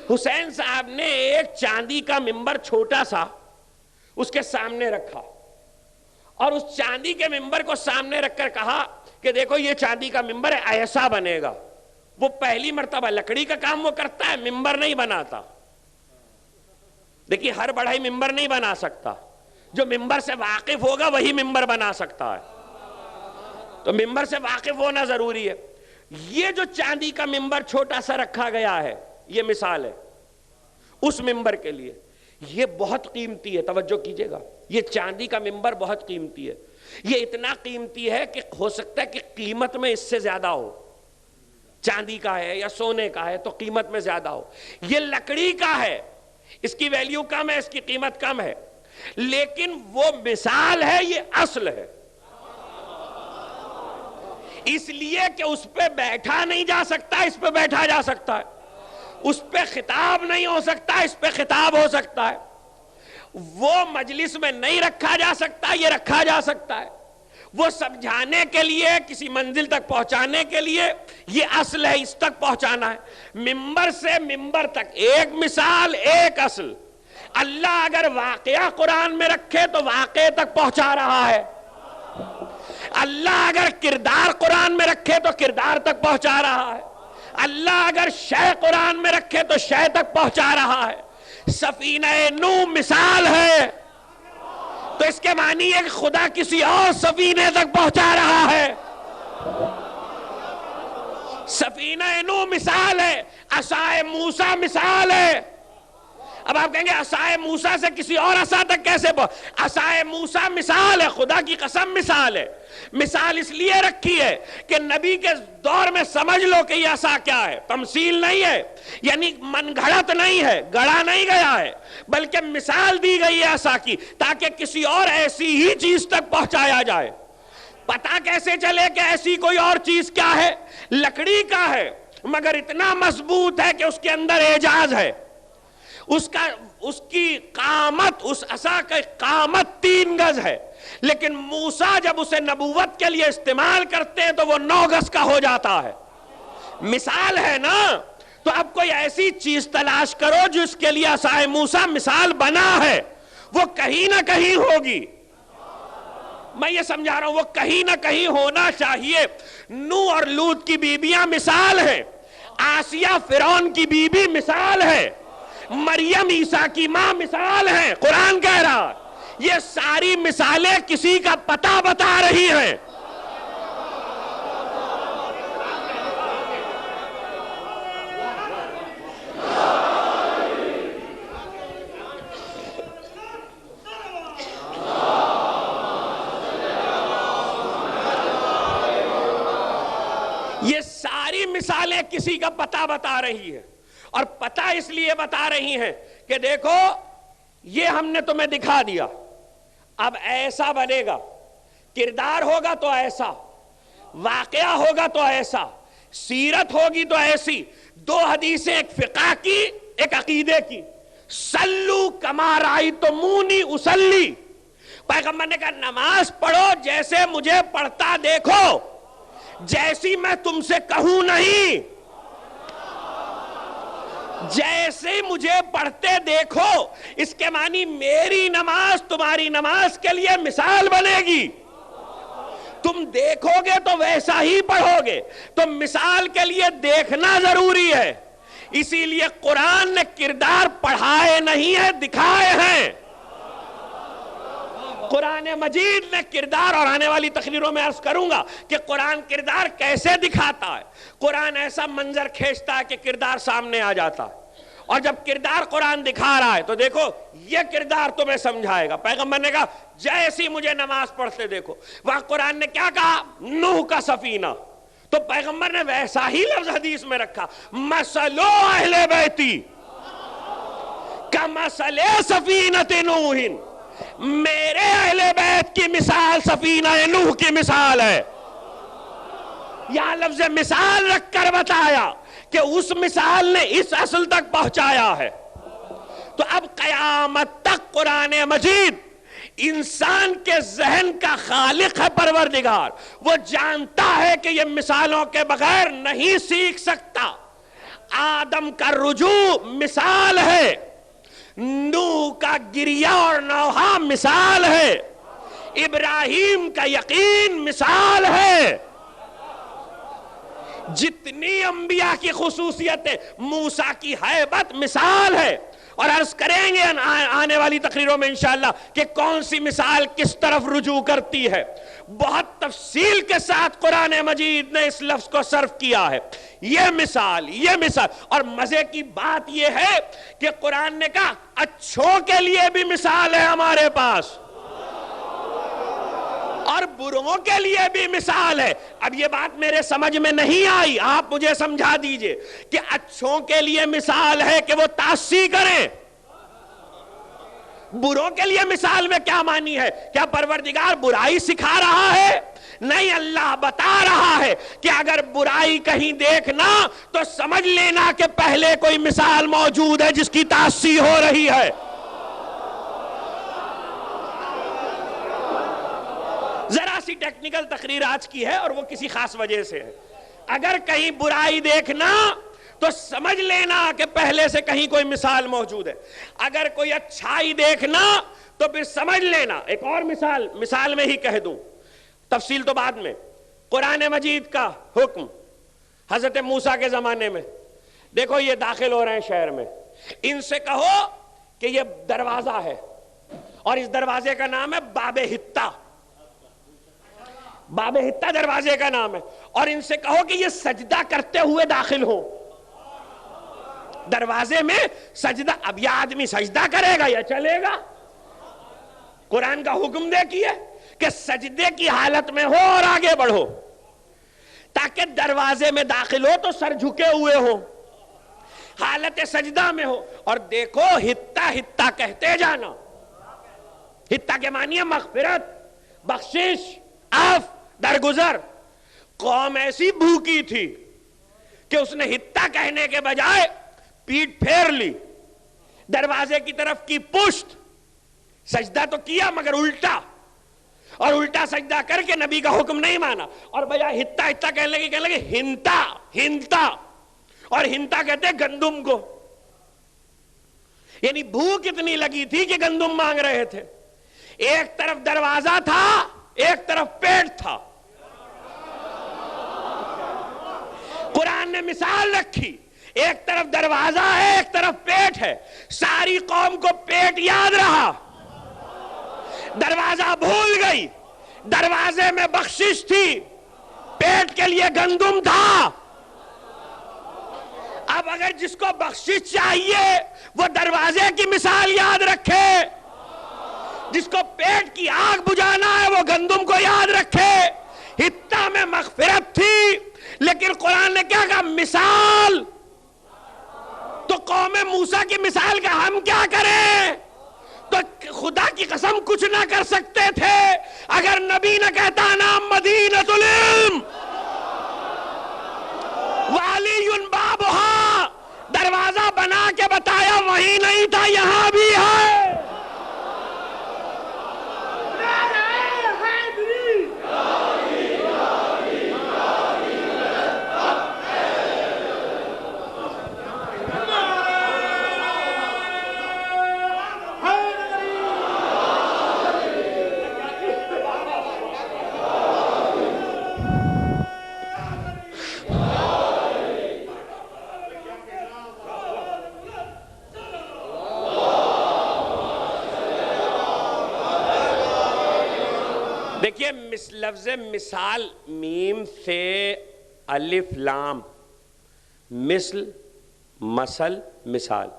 حسین صاحب نے ایک چاندی کا ممبر چھوٹا سا اس کے سامنے رکھا اور اس چاندی کے ممبر کو سامنے رکھ کر کہا کہ دیکھو یہ چاندی کا ممبر ہے، ایسا بنے گا۔ وہ پہلی مرتبہ لکڑی کا کام وہ کرتا ہے، ممبر نہیں بناتا۔ دیکھیے ہر بڑھائی ممبر نہیں بنا سکتا، جو ممبر سے واقف ہوگا وہی ممبر بنا سکتا ہے، تو ممبر سے واقف ہونا ضروری ہے۔ یہ جو چاندی کا ممبر چھوٹا سا رکھا گیا ہے، یہ مثال ہے اس ممبر کے لیے۔ یہ بہت قیمتی ہے، توجہ کیجئے گا، یہ چاندی کا ممبر بہت قیمتی ہے۔ یہ اتنا قیمتی ہے کہ ہو سکتا ہے کہ قیمت میں اس سے زیادہ ہو، چاندی کا ہے یا سونے کا ہے تو قیمت میں زیادہ ہو۔ یہ لکڑی کا ہے، اس کی ویلیو کم ہے، اس کی قیمت کم ہے، لیکن وہ مثال ہے، یہ اصل ہے، اس لیے کہ اس پہ بیٹھا نہیں جا سکتا، اس پہ بیٹھا جا سکتا ہے، اس پہ خطاب نہیں ہو سکتا، اس پہ خطاب ہو سکتا ہے، وہ مجلس میں نہیں رکھا جا سکتا، یہ رکھا جا سکتا ہے، وہ سمجھانے کے لیے، کسی منزل تک پہنچانے کے لیے، یہ اصل ہے، اس تک پہنچانا ہے۔ ممبر سے ممبر تک ایک مثال، ایک اصل۔ اللہ اگر واقعہ قرآن میں رکھے تو واقعے تک پہنچا رہا ہے، اللہ اگر کردار قرآن میں رکھے تو کردار تک پہنچا رہا ہے، اللہ اگر شے قرآن میں رکھے تو شے تک پہنچا رہا ہے۔ سفینہ نوح مثال ہے تو اس کے معنی ہے کہ خدا کسی اور سفینے تک پہنچا رہا ہے۔ سفینہ نوح مثال ہے، عصائے موسیٰ مثال ہے۔ اب آپ کہیں گے عصائے موسیٰ سے کسی اور عصا تک کیسے عصائے موسیٰ مثال ہے، خدا کی قسم مثال ہے۔ مثال اس لیے رکھی ہے کہ نبی کے دور میں سمجھ لو کہ یہ عصا کیا ہے، تمثیل نہیں ہے، یعنی من گھڑت نہیں ہے، گڑا نہیں گیا ہے، بلکہ مثال دی گئی ہے عصا کی، تاکہ کسی اور ایسی ہی چیز تک پہنچایا جائے۔ پتہ کیسے چلے کہ ایسی کوئی اور چیز کیا ہے؟ لکڑی کا ہے مگر اتنا مضبوط ہے کہ اس کے اندر اعجاز ہے، اس کی قامت، اس عصا کی قامت 3 گز ہے، لیکن موسیٰ جب اسے نبوت کے لیے استعمال کرتے ہیں تو وہ 9 گز کا ہو جاتا ہے۔ مثال ہے نا، تو اب کوئی ایسی چیز تلاش کرو جو اس کے لیے عصائے موسیٰ مثال بنا ہے، وہ کہیں نہ کہیں ہوگی۔ میں یہ سمجھا رہا ہوں، وہ کہیں نہ کہیں ہونا چاہیے۔ نوح اور لوط کی بیویاں مثال ہیں، آسیہ فرعون کی بیوی مثال ہے، مریم عیسیٰ کی ماں مثال ہے۔ قرآن کہہ رہا یہ ساری مثالیں کسی کا پتہ بتا رہی ہیں۔ یہ ساری مثالیں کسی کا پتہ بتا رہی ہیں، اور پتہ اس لیے بتا رہی ہیں کہ دیکھو یہ ہم نے تمہیں دکھا دیا، اب ایسا بنے گا، کردار ہوگا تو ایسا، واقعہ ہوگا تو ایسا، سیرت ہوگی تو ایسی۔ 2 حدیثیں، ایک فقہ کی ایک عقیدے کی۔ سلو کما رأیتمونی اصلی، پیغمبر نے کہا نماز پڑھو جیسے مجھے پڑھتا دیکھو، جیسی میں تم سے کہوں نہیں، جیسے مجھے پڑھتے دیکھو۔ اس کے معنی میری نماز تمہاری نماز کے لیے مثال بنے گی، تم دیکھو گے تو ویسا ہی پڑھو گے، تو مثال کے لیے دیکھنا ضروری ہے۔ اسی لیے قرآن نے کردار پڑھائے نہیں ہے، دکھائے ہیں۔ قرآن مجید نے کردار، اور آنے والی تقریروں میں عرض کروں گا کہ قرآن کردار کیسے دکھاتا ہے۔ قرآن ایسا منظر کھینچتا ہے کہ کردار سامنے آ جاتا ہے، اور جب کردار قرآن دکھا رہا ہے تو دیکھو یہ کردار تمہیں سمجھائے گا۔ پیغمبر نے کہا جیسی مجھے نماز پڑھتے دیکھو۔ وہاں قرآن نے کیا کہا؟ نوح کا سفینہ، تو پیغمبر نے ویسا ہی لفظ حدیث میں رکھا، مثل اہل بیتی کمثل سفینۃ نوح، میرے اہل بیت کی مثال سفینہ نوح کی مثال ہے۔ یہاں لفظ مثال رکھ کر بتایا کہ اس مثال نے اس اصل تک پہنچایا ہے۔ تو اب قیامت تک قرآن مجید انسان کے ذہن کا خالق ہے، پروردگار، وہ جانتا ہے کہ یہ مثالوں کے بغیر نہیں سیکھ سکتا۔ آدم کا رجوع مثال ہے، نوح کا گریہ اور نوحہ مثال ہے، ابراہیم کا یقین مثال ہے، جتنی انبیاء کی خصوصیتیں، موسیٰ کی ہیبت مثال ہے، اور عرض کریں گے آنے والی تقریروں میں انشاءاللہ کہ کون سی مثال کس طرف رجوع کرتی ہے۔ بہت تفصیل کے ساتھ قرآن مجید نے اس لفظ کو صرف کیا ہے، یہ مثال، یہ مثال۔ اور مزے کی بات یہ ہے کہ قرآن نے کہا اچھوں کے لیے بھی مثال ہے ہمارے پاس، اور بروں کے لیے بھی مثال ہے۔ اب یہ بات میرے سمجھ میں نہیں آئی، آپ مجھے سمجھا دیجئے کہ اچھوں کے لیے مثال ہے کہ وہ تعصی کریں، بروں کے لیے مثال میں کیا معنی ہے؟ کیا پروردگار برائی سکھا رہا ہے؟ نہیں، اللہ بتا رہا ہے کہ اگر برائی کہیں دیکھنا تو سمجھ لینا کہ پہلے کوئی مثال موجود ہے جس کی تعصی ہو رہی ہے۔ ذرا سی ٹیکنیکل تقریر آج کی ہے اور وہ کسی خاص وجہ سے ہے۔ اگر کہیں برائی دیکھنا تو سمجھ لینا کہ پہلے سے کہیں کوئی مثال موجود ہے، اگر کوئی اچھائی دیکھنا تو پھر سمجھ لینا۔ ایک اور مثال میں ہی کہہ دوں، تفصیل تو بعد میں۔ قرآن مجید کا حکم حضرت موسیٰ کے زمانے میں، دیکھو یہ داخل ہو رہے ہیں شہر میں، ان سے کہو کہ یہ دروازہ ہے اور اس دروازے کا نام ہے باب حتہ، باب حتہ دروازے کا نام ہے، اور ان سے کہو کہ یہ سجدہ کرتے ہوئے داخل ہو دروازے میں۔ سجدہ، اب یہ آدمی سجدہ کرے گا یا چلے گا؟ قرآن کا حکم دیکھیے کہ سجدے کی حالت میں ہو اور آگے بڑھو، تاکہ دروازے میں داخل ہو تو سر جھکے ہوئے ہو، حالت سجدہ میں ہو۔ اور دیکھو حتہ حتہ کہتے جانا، حتہ کے معنی ہے مغفرت، بخشش، عفو، درگزر۔ قوم ایسی بھوکی تھی کہ اس نے حتہ کہنے کے بجائے پیٹ پھیر لی، دروازے کی طرف کی پشت، سجدہ تو کیا مگر الٹا، اور الٹا سجدہ کر کے نبی کا حکم نہیں مانا، اور بجائے حتہ حتہ کہنے لگے ہنتا ہنتا، اور ہنتا کہتے گندم کو، یعنی بھوک اتنی لگی تھی کہ گندم مانگ رہے تھے۔ ایک طرف دروازہ تھا، ایک طرف پیٹ تھا۔ قرآن نے مثال رکھی، ایک طرف دروازہ ہے، ایک طرف پیٹ ہے۔ ساری قوم کو پیٹ یاد رہا، دروازہ بھول گئی۔ دروازے میں بخشش تھی، پیٹ کے لیے گندم تھا۔ اب اگر جس کو بخشش چاہیے وہ دروازے کی مثال یاد رکھے، جس کو پیٹ کی آگ بجھانا ہے وہ گندم کو یاد رکھے۔ حتہ میں مغفرت تھی، لیکن قرآن نے کیا کہا؟ مثال۔ تو قوم موسیٰ کی مثال کا ہم کیا کریں؟ تو خدا کی قسم کچھ نہ کر سکتے تھے اگر نبی نہ کہتا نام مدینۃ العلم وعلی بابھا، دروازہ بنا کے بتایا وہیں نہیں تھا، یہاں بھی ہے۔ دیکھیے لفظ مثال میم سے الف لام، مثل، مثل، مثال،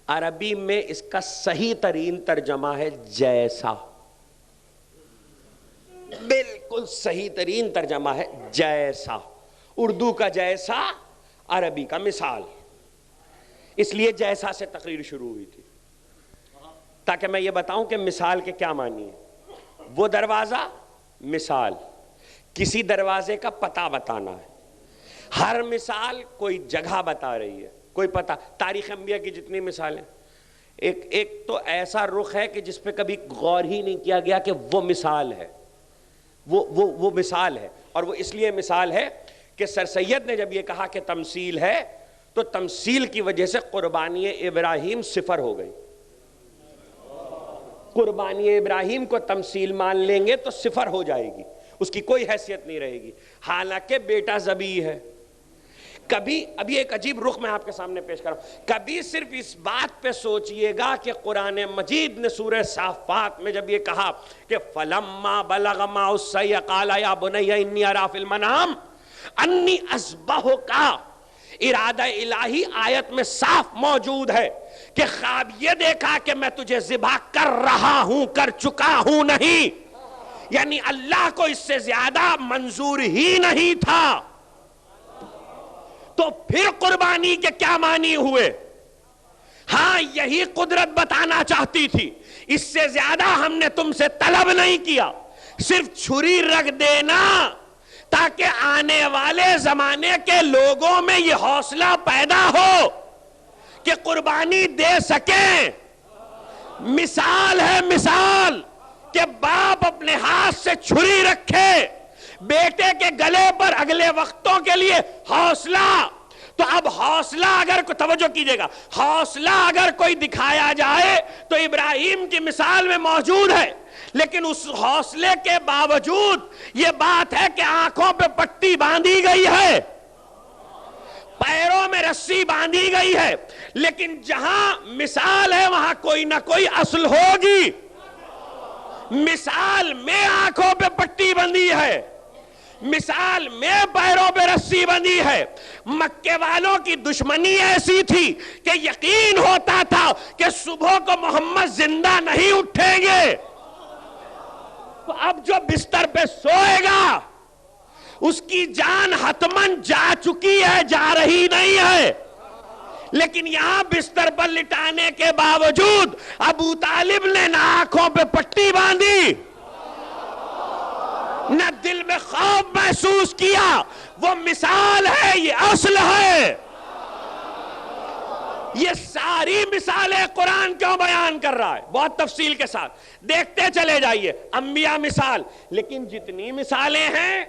عربی میں اس کا صحیح ترین ترجمہ ہے جیسا، بالکل صحیح ترین ترجمہ ہے جیسا۔ اردو کا جیسا، عربی کا مثال، اس لیے جیسا سے تقریر شروع ہوئی تھی تاکہ میں یہ بتاؤں کہ مثال کے کیا معنی ہے۔ وہ دروازہ مثال، کسی دروازے کا پتہ بتانا ہے۔ ہر مثال کوئی جگہ بتا رہی ہے، کوئی پتہ۔ تاریخ انبیاء کی جتنی مثالیں، ایک تو ایسا رخ ہے کہ جس پہ کبھی غور ہی نہیں کیا گیا کہ وہ مثال ہے، وہ مثال ہے۔ اور وہ اس لیے مثال ہے کہ سر سید نے جب یہ کہا کہ تمثیل ہے تو تمثیل کی وجہ سے قربانی ابراہیم صفر ہو گئی. قربانی ابراہیم کو تمثیل مان لیں گے تو صفر ہو جائے گی, اس کی کوئی حیثیت نہیں رہے گی, حالانکہ بیٹا ذبیح ہے. کبھی ابھی ایک عجیب رخ میں آپ کے سامنے پیش کر رہا ہوں, کبھی صرف اس بات پہ سوچئے گا کہ قرآن مجید نے سورہ صافات میں جب یہ کہا کہ فَلَمَّا بَلَغَ مَعَهُ السَّعْيَ قَالَ يَا بُنَيَّ إِنِّي أَرَىٰ فِي الْمَنَامِ أَنِّي أَذْبَحُكَ, ارادہ الہی آیت میں صاف موجود ہے کہ خواب یہ دیکھا کہ میں تجھے ذبح کر رہا ہوں, کر چکا ہوں نہیں. یعنی اللہ کو اس سے زیادہ منظور ہی نہیں تھا. تو پھر قربانی کے کیا معنی ہوئے؟ ہاں یہی قدرت بتانا چاہتی تھی, اس سے زیادہ ہم نے تم سے طلب نہیں کیا, صرف چھری رکھ دینا تاکہ آنے والے زمانے کے لوگوں میں یہ حوصلہ پیدا ہو کہ قربانی دے سکیں. مثال ہے, مثال کہ باپ اپنے ہاتھ سے چھری رکھے بیٹے کے گلے پر اگلے وقتوں کے لیے حوصلہ. تو اب حوصلہ اگر توجہ کیجئے گا, حوصلہ اگر کوئی دکھایا جائے تو ابراہیم کی مثال میں موجود ہے, لیکن اس حوصلے کے باوجود یہ بات ہے کہ آنکھوں پہ پٹی باندھی گئی ہے, پیروں میں رسی باندھی گئی ہے, لیکن جہاں مثال ہے وہاں کوئی نہ کوئی اصل ہوگی. مثال میں آنکھوں پہ پٹی بندھی ہے, مثال میں پیروں پہ رسی بندھی ہے. مکے والوں کی دشمنی ایسی تھی کہ یقین ہوتا تھا کہ صبح کو محمد زندہ نہیں اٹھیں گے. تو اب جو بستر پہ سوئے گا اس کی جان حتماً جا چکی ہے, جا رہی نہیں ہے, لیکن یہاں بستر پر لٹانے کے باوجود ابو طالب نے نہ آنکھوں پہ پٹی باندھی, نہ دل میں خوف محسوس کیا. وہ مثال ہے, یہ اصل ہے. یہ ساری مثالیں قرآن کیوں بیان کر رہا ہے؟ بہت تفصیل کے ساتھ دیکھتے چلے جائیے. انبیاء مثال, لیکن جتنی مثالیں ہیں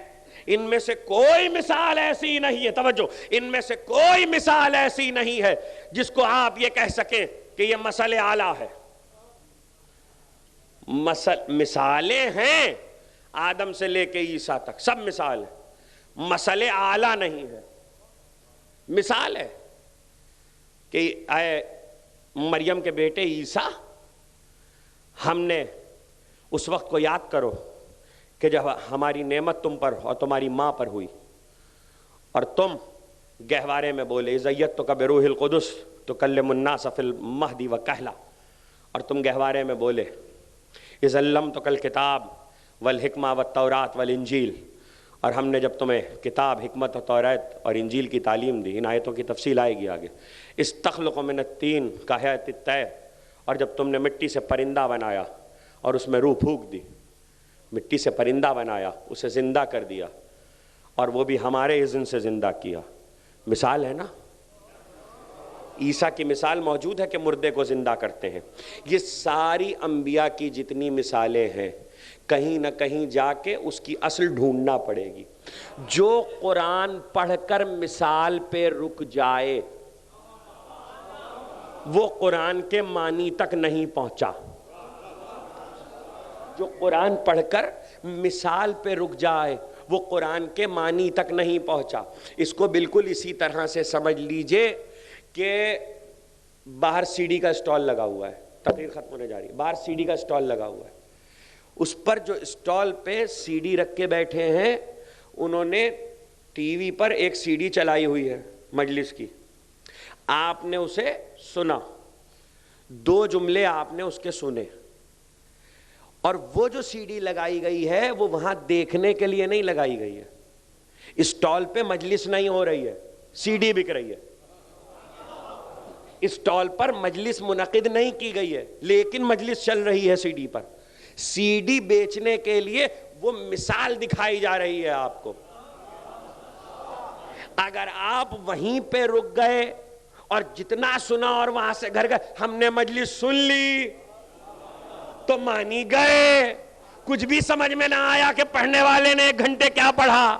ان میں سے کوئی مثال ایسی نہیں ہے, توجہ, ان میں سے کوئی مثال ایسی نہیں ہے جس کو آپ یہ کہہ سکیں کہ یہ مثل اعلیٰ ہے. مثالیں ہیں آدم سے لے کے عیسیٰ تک, سب مثال ہے, مثل اعلیٰ نہیں ہے. مثال ہے کہ اے مریم کے بیٹے عیسیٰ, ہم نے اس وقت کو یاد کرو کہ جب ہماری نعمت تم پر اور تمہاری ماں پر ہوئی اور تم گہوارے میں بولے زیدتک بروح القدس تکلم الناس فی المہدی وکہلا, اور تم گہوارے میں بولے اذ علمتک الکتاب والحکمہ والتوراۃ والانجیل, اور ہم نے جب تمہیں کتاب, حکمت, توراۃ اور انجیل کی تعلیم دی. ان آیتوں کی تفصیل آئے گی آگے. استخلق من الطین کہیئۃ الطیر, اور جب تم نے مٹی سے پرندہ بنایا اور اس میں روح پھونک دی, مٹی سے پرندہ بنایا, اسے زندہ کر دیا, اور وہ بھی ہمارے اذن سے زندہ کیا. مثال ہے نا. عیسیٰ کی مثال موجود ہے کہ مردے کو زندہ کرتے ہیں. یہ ساری انبیاء کی جتنی مثالیں ہیں کہیں نہ کہیں جا کے اس کی اصل ڈھونڈنا پڑے گی. جو قرآن پڑھ کر مثال پہ رک جائے وہ قرآن کے معنی تک نہیں پہنچا. جو قرآن پڑھ کر مثال پہ رک جائے وہ قرآن کے معنی تک نہیں پہنچا. اس کو بالکل اسی طرح سے سمجھ لیجئے کہ باہر سی ڈی کا اسٹال لگا ہوا ہے, تقریر ختم ہونے جا رہی ہے, باہر سی ڈی کا اسٹال لگا ہوا ہے, اس پر جو اسٹال پہ سی ڈی رکھ کے بیٹھے ہیں انہوں نے ٹی وی پر ایک سی ڈی چلائی ہوئی ہے مجلس کی, آپ نے اسے سنا, 2 جملے آپ نے اس کے سنے, اور وہ جو سی ڈی لگائی گئی ہے وہ وہاں دیکھنے کے لیے نہیں لگائی گئی ہے. اسٹال پہ مجلس نہیں ہو رہی ہے, سی ڈی بک رہی ہے. اسٹال پر مجلس منعقد نہیں کی گئی ہے لیکن مجلس چل رہی ہے سی ڈی پر. سی ڈی بیچنے کے لیے وہ مثال دکھائی جا رہی ہے آپ کو. اگر آپ وہیں پہ رک گئے اور جتنا سنا اور وہاں سے گھر گئے, ہم نے مجلس سن لی تو مانی گئے, کچھ بھی سمجھ میں نہ آیا کہ پڑھنے والے نے 1 گھنٹے کیا پڑھا.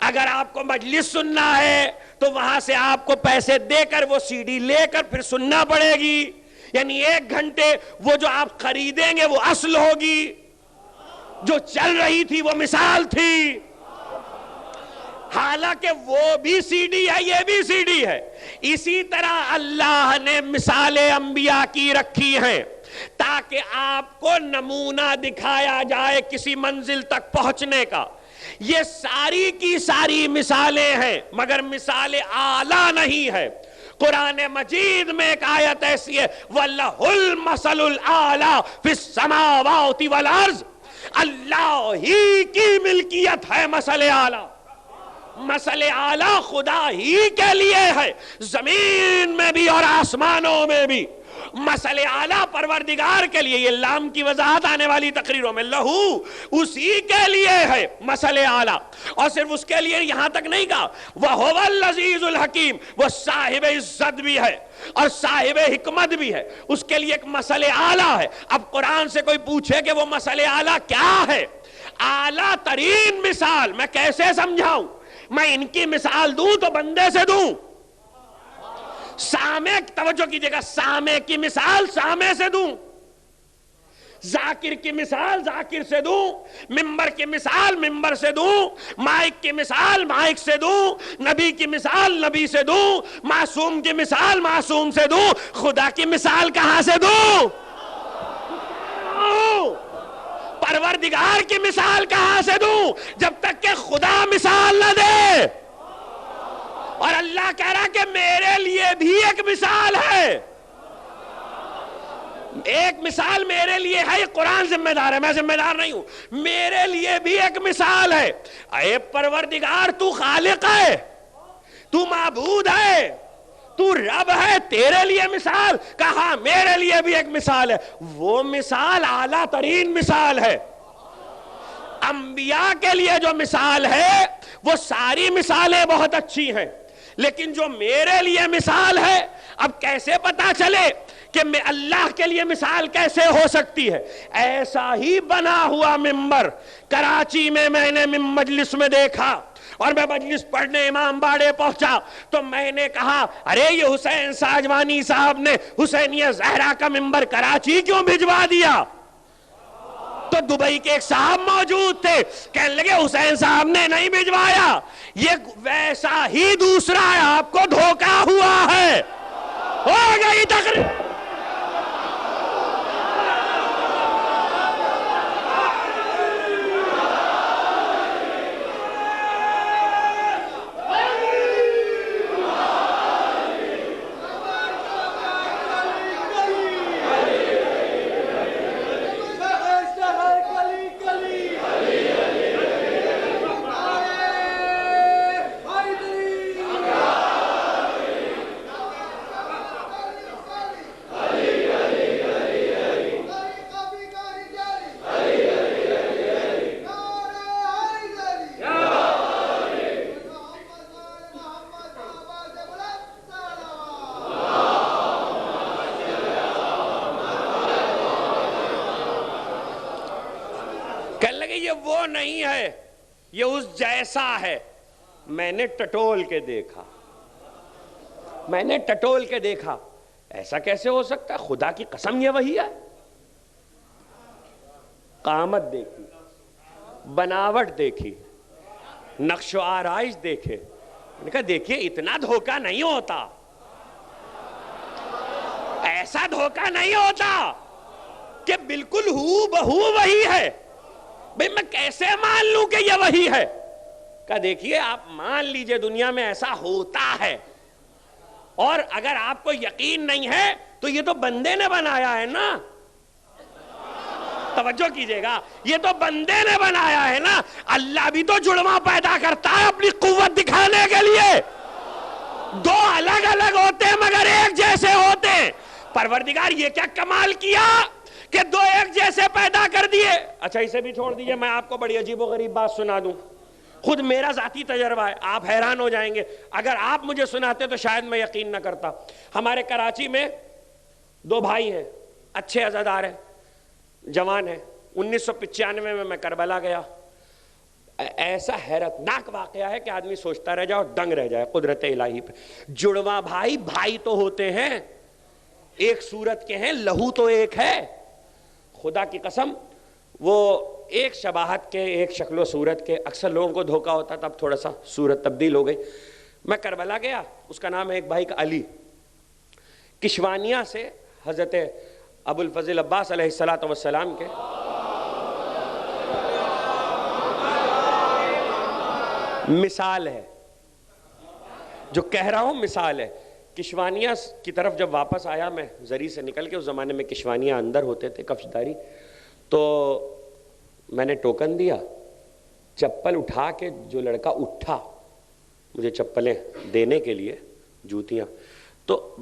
اگر آپ کو مجلس سننا ہے تو وہاں سے آپ کو پیسے دے کر وہ سی ڈی لے کر پھر سننا پڑے گی. یعنی 1 گھنٹے وہ جو آپ خریدیں گے وہ اصل ہوگی, جو چل رہی تھی وہ مثال تھی. حالانکہ وہ بھی سی ڈی ہے, یہ بھی سی ڈی ہے. اسی طرح اللہ نے مثالیں انبیاء کی رکھی ہیں تاکہ آپ کو نمونہ دکھایا جائے کسی منزل تک پہنچنے کا. یہ ساری کی ساری مثالیں ہیں مگر مثال اعلیٰ نہیں ہے. قرآن مجید میں ایک آیت ایسی ہے وَلَّهُ الْمَثَلُ الْأَعْلَى فِي السَّمَاوَاتِ وَالْأَرْضِ, اللہ ہی کی ملکیت ہے مثل اعلیٰ. مثل اعلیٰ خدا ہی کے لیے ہے, زمین میں بھی اور آسمانوں میں بھی. مثل اعلیٰ پروردگار کے لیے, یہ لام کی وضاحت آنے والی تقریروں میں, لہو اسی کے لیے ہے مثل اعلیٰ. اور صرف اس کے لیے یہاں تک نہیں کہا وَهُوَ الْعَزِيزُ الْحَكِيمُ, وہ صاحب عزت بھی ہے اور صاحب حکمت بھی ہے, اس کے لیے ایک مثل اعلیٰ ہے. اب قرآن سے کوئی پوچھے کہ وہ مثل اعلیٰ کیا ہے, اعلیٰ ترین مثال میں کیسے سمجھاؤں؟ میں ان کی مثال دوں تو بندے سے دوں, سامع, توجہ کیجئے گا, سامع کی مثال سامع سے دوں, ذاکر کی مثال ذاکر سے دوں, ممبر کی مثال ممبر سے دوں, مائک کی مثال مائک سے دوں, نبی کی مثال نبی سے دوں, معصوم کی مثال معصوم سے دوں, خدا کی مثال کہاں سے دوں؟ پروردگار کی مثال کہاں سے دوں جب تک کہ خدا مثال نہ دے؟ اور اللہ کہہ رہا کہ میرے لیے بھی ایک مثال ہے, ایک مثال میرے لیے ہے. یہ قرآن ذمہ دار ہے, میں ذمہ دار نہیں ہوں. میرے لیے بھی ایک مثال ہے. اے پروردگار, تو خالق ہے, تو معبود ہے, تو رب ہے, تیرے لیے مثال کہا, میرے لیے بھی ایک مثال ہے. وہ مثال اعلیٰ ترین مثال ہے. انبیاء کے لیے جو مثال ہے وہ ساری مثالیں بہت اچھی ہیں, لیکن جو میرے لیے مثال ہے, اب کیسے پتا چلے کہ میں اللہ کے لیے مثال کیسے ہو سکتی ہے؟ ایسا ہی بنا ہوا ممبر کراچی میں نے مجلس میں دیکھا, اور میں مجلس پڑھنے امام باڑے پہنچا تو میں نے کہا ارے یہ حسین ساجوانی صاحب نے حسینیہ زہرا کا ممبر کراچی کیوں بھجوا دیا؟ تو دبئی کے ایک صاحب موجود تھے, کہنے لگے حسین صاحب نے نہیں بھجوایا, یہ ویسا ہی دوسرا ہے, آپ کو دھوکہ ہوا ہے. ہو گئی تقریر. وہ نہیں ہے, یہ اس جیسا ہے. میں نے ٹٹول کے دیکھا, میں نے ٹٹول کے دیکھا, ایسا کیسے ہو سکتا ہے؟ خدا کی قسم یہ وہی ہے. قامت دیکھی, بناوٹ دیکھی, نقش و آرائش دیکھے, میں نے کہا دیکھیے اتنا دھوکہ نہیں ہوتا, ایسا دھوکہ نہیں ہوتا کہ بالکل ہو بہو وہی ہے. بھئی میں کیسے مان لوں کہ یہ وہی ہے؟ کہا دیکھیے آپ مان لیجئے دنیا میں ایسا ہوتا ہے, اور اگر آپ کو یقین نہیں ہے تو یہ تو بندے نے بنایا ہے نا, توجہ کیجئے گا, یہ تو بندے نے بنایا ہے نا. اللہ بھی تو جڑواں پیدا کرتا ہے اپنی قوت دکھانے کے لیے. دو الگ الگ ہوتے ہیں مگر ایک جیسے ہوتے ہیں. پروردگار یہ کیا کمال کیا کہ دو ایک جیسے پیدا کر دیے. اچھا اسے بھی چھوڑ دیجئے, میں آپ کو بڑی عجیب و غریب بات سنا دوں, خود میرا ذاتی تجربہ ہے, آپ حیران ہو جائیں گے. اگر آپ مجھے سناتے تو شاید میں یقین نہ کرتا. ہمارے کراچی میں 2 بھائی ہیں, اچھے عزادار ہیں, جوان ہیں. 1995 میں کربلا گیا, ایسا حیرت ناک واقعہ ہے کہ آدمی سوچتا رہ جائے اور دنگ رہ جائے قدرت الہی پہ. جڑواں بھائی بھائی تو ہوتے ہیں، ایک صورت کے ہیں، لہو تو ایک ہے. خدا کی قسم وہ ایک شباہت کے، ایک شکل و صورت کے. اکثر لوگوں کو دھوکا ہوتا تھا، اب تھوڑا سا صورت تبدیل ہو گئی. میں کربلا گیا، اس کا نام ہے ایک بھائی کا علی، کشوانیہ سے حضرت ابو الفضل عباس علیہ السلام کے مثال ہے، جو کہہ رہا ہوں مثال ہے. کشوانیہ کی طرف جب واپس آیا میں زری سے نکل کے، اس زمانے میں کشوانیہ اندر ہوتے تھے کفشداری، تو میں نے ٹوکن دیا، چپل اٹھا کے جو لڑکا اٹھا مجھے چپلیں دینے کے لیے، جوتیاں، تو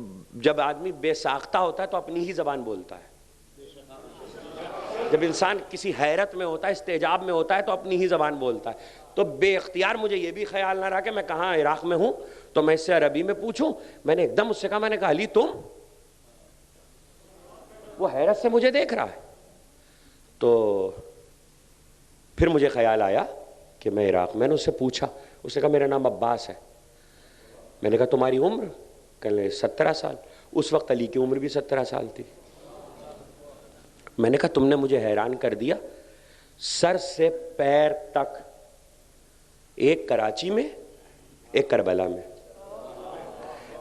جب آدمی بے ساختہ ہوتا ہے تو اپنی ہی زبان بولتا ہے. جب انسان کسی حیرت میں ہوتا ہے، استعجاب میں ہوتا ہے، تو اپنی ہی زبان بولتا ہے. تو بے اختیار مجھے یہ بھی خیال نہ رہا کہ میں کہاں عراق میں ہوں تو میں اس سے عربی میں پوچھوں. میں نے ایک دم اس سے کہا، میں نے کہا علی تم؟ وہ حیرت سے مجھے دیکھ رہا ہے. تو پھر مجھے خیال آیا کہ میں عراق. میں نے اس سے پوچھا، اس نے کہا میرا نام عباس ہے. میں نے کہا تمہاری عمر؟ کہنے 17 سال. اس وقت علی کی عمر بھی 17 سال تھی. میں نے کہا تم نے مجھے حیران کر دیا، سر سے پیر تک، ایک کراچی میں ایک کربلا میں.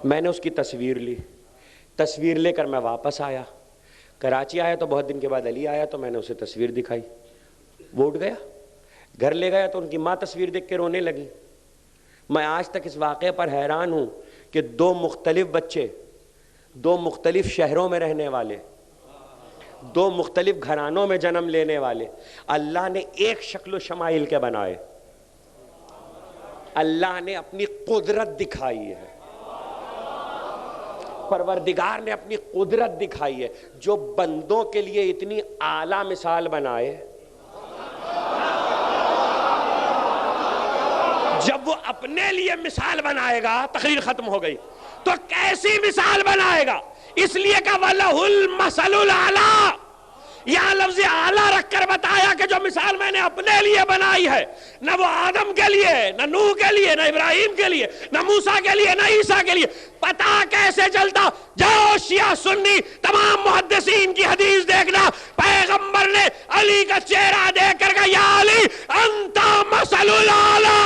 میں نے اس کی تصویر لی، تصویر لے کر میں واپس آیا. کراچی آیا تو بہت دن کے بعد علی آیا تو میں نے اسے تصویر دکھائی. وہ اٹھ گیا. گھر لے گیا تو ان کی ماں تصویر دیکھ کے رونے لگی. میں آج تک اس واقعے پر حیران ہوں کہ دو مختلف بچے، دو مختلف شہروں میں رہنے والے، دو مختلف گھرانوں میں جنم لینے والے، اللہ نے ایک شکل و شمائل کے بنائے. اللہ نے اپنی قدرت دکھائی ہے، پروردگار نے اپنی قدرت دکھائی ہے. جو بندوں کے لیے اتنی اعلیٰ مثال بنائے، جب وہ اپنے لیے مثال بنائے گا، تقریر ختم ہو گئی، تو کیسی مثال بنائے گا؟ اس لیے کہ وَلَهُ الْمَثَلُ الْأَعْلَىٰ، یہاں لفظ اعلیٰ رکھ کر بتایا کہ جو مثال میں نے اپنے لیے بنائی ہے، نہ وہ آدم کے لیے، نہ نوح کے لیے، نہ ابراہیم کے لیے، نہ موسیٰ کے لیے، نہ عیسیٰ کے لیے. پتا کیسے چلتا؟ جاؤ شیعہ سنی تمام محدثین کی حدیث دیکھنا، پیغمبر نے علی کا چہرہ دیکھ کر کہا یا علی انت مثل الاعلیٰ.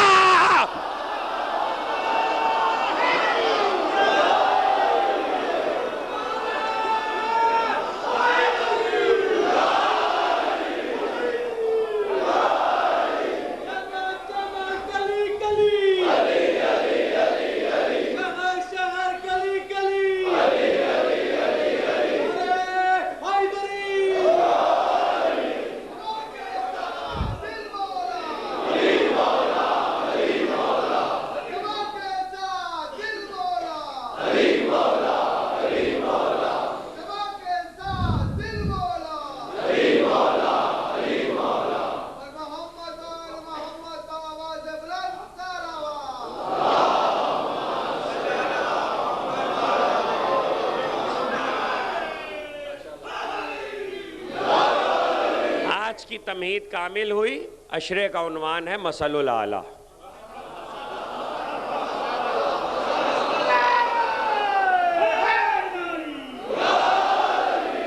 کی تمہید کامل ہوئی. عشرے کا عنوان ہے مثل الاعلیٰ.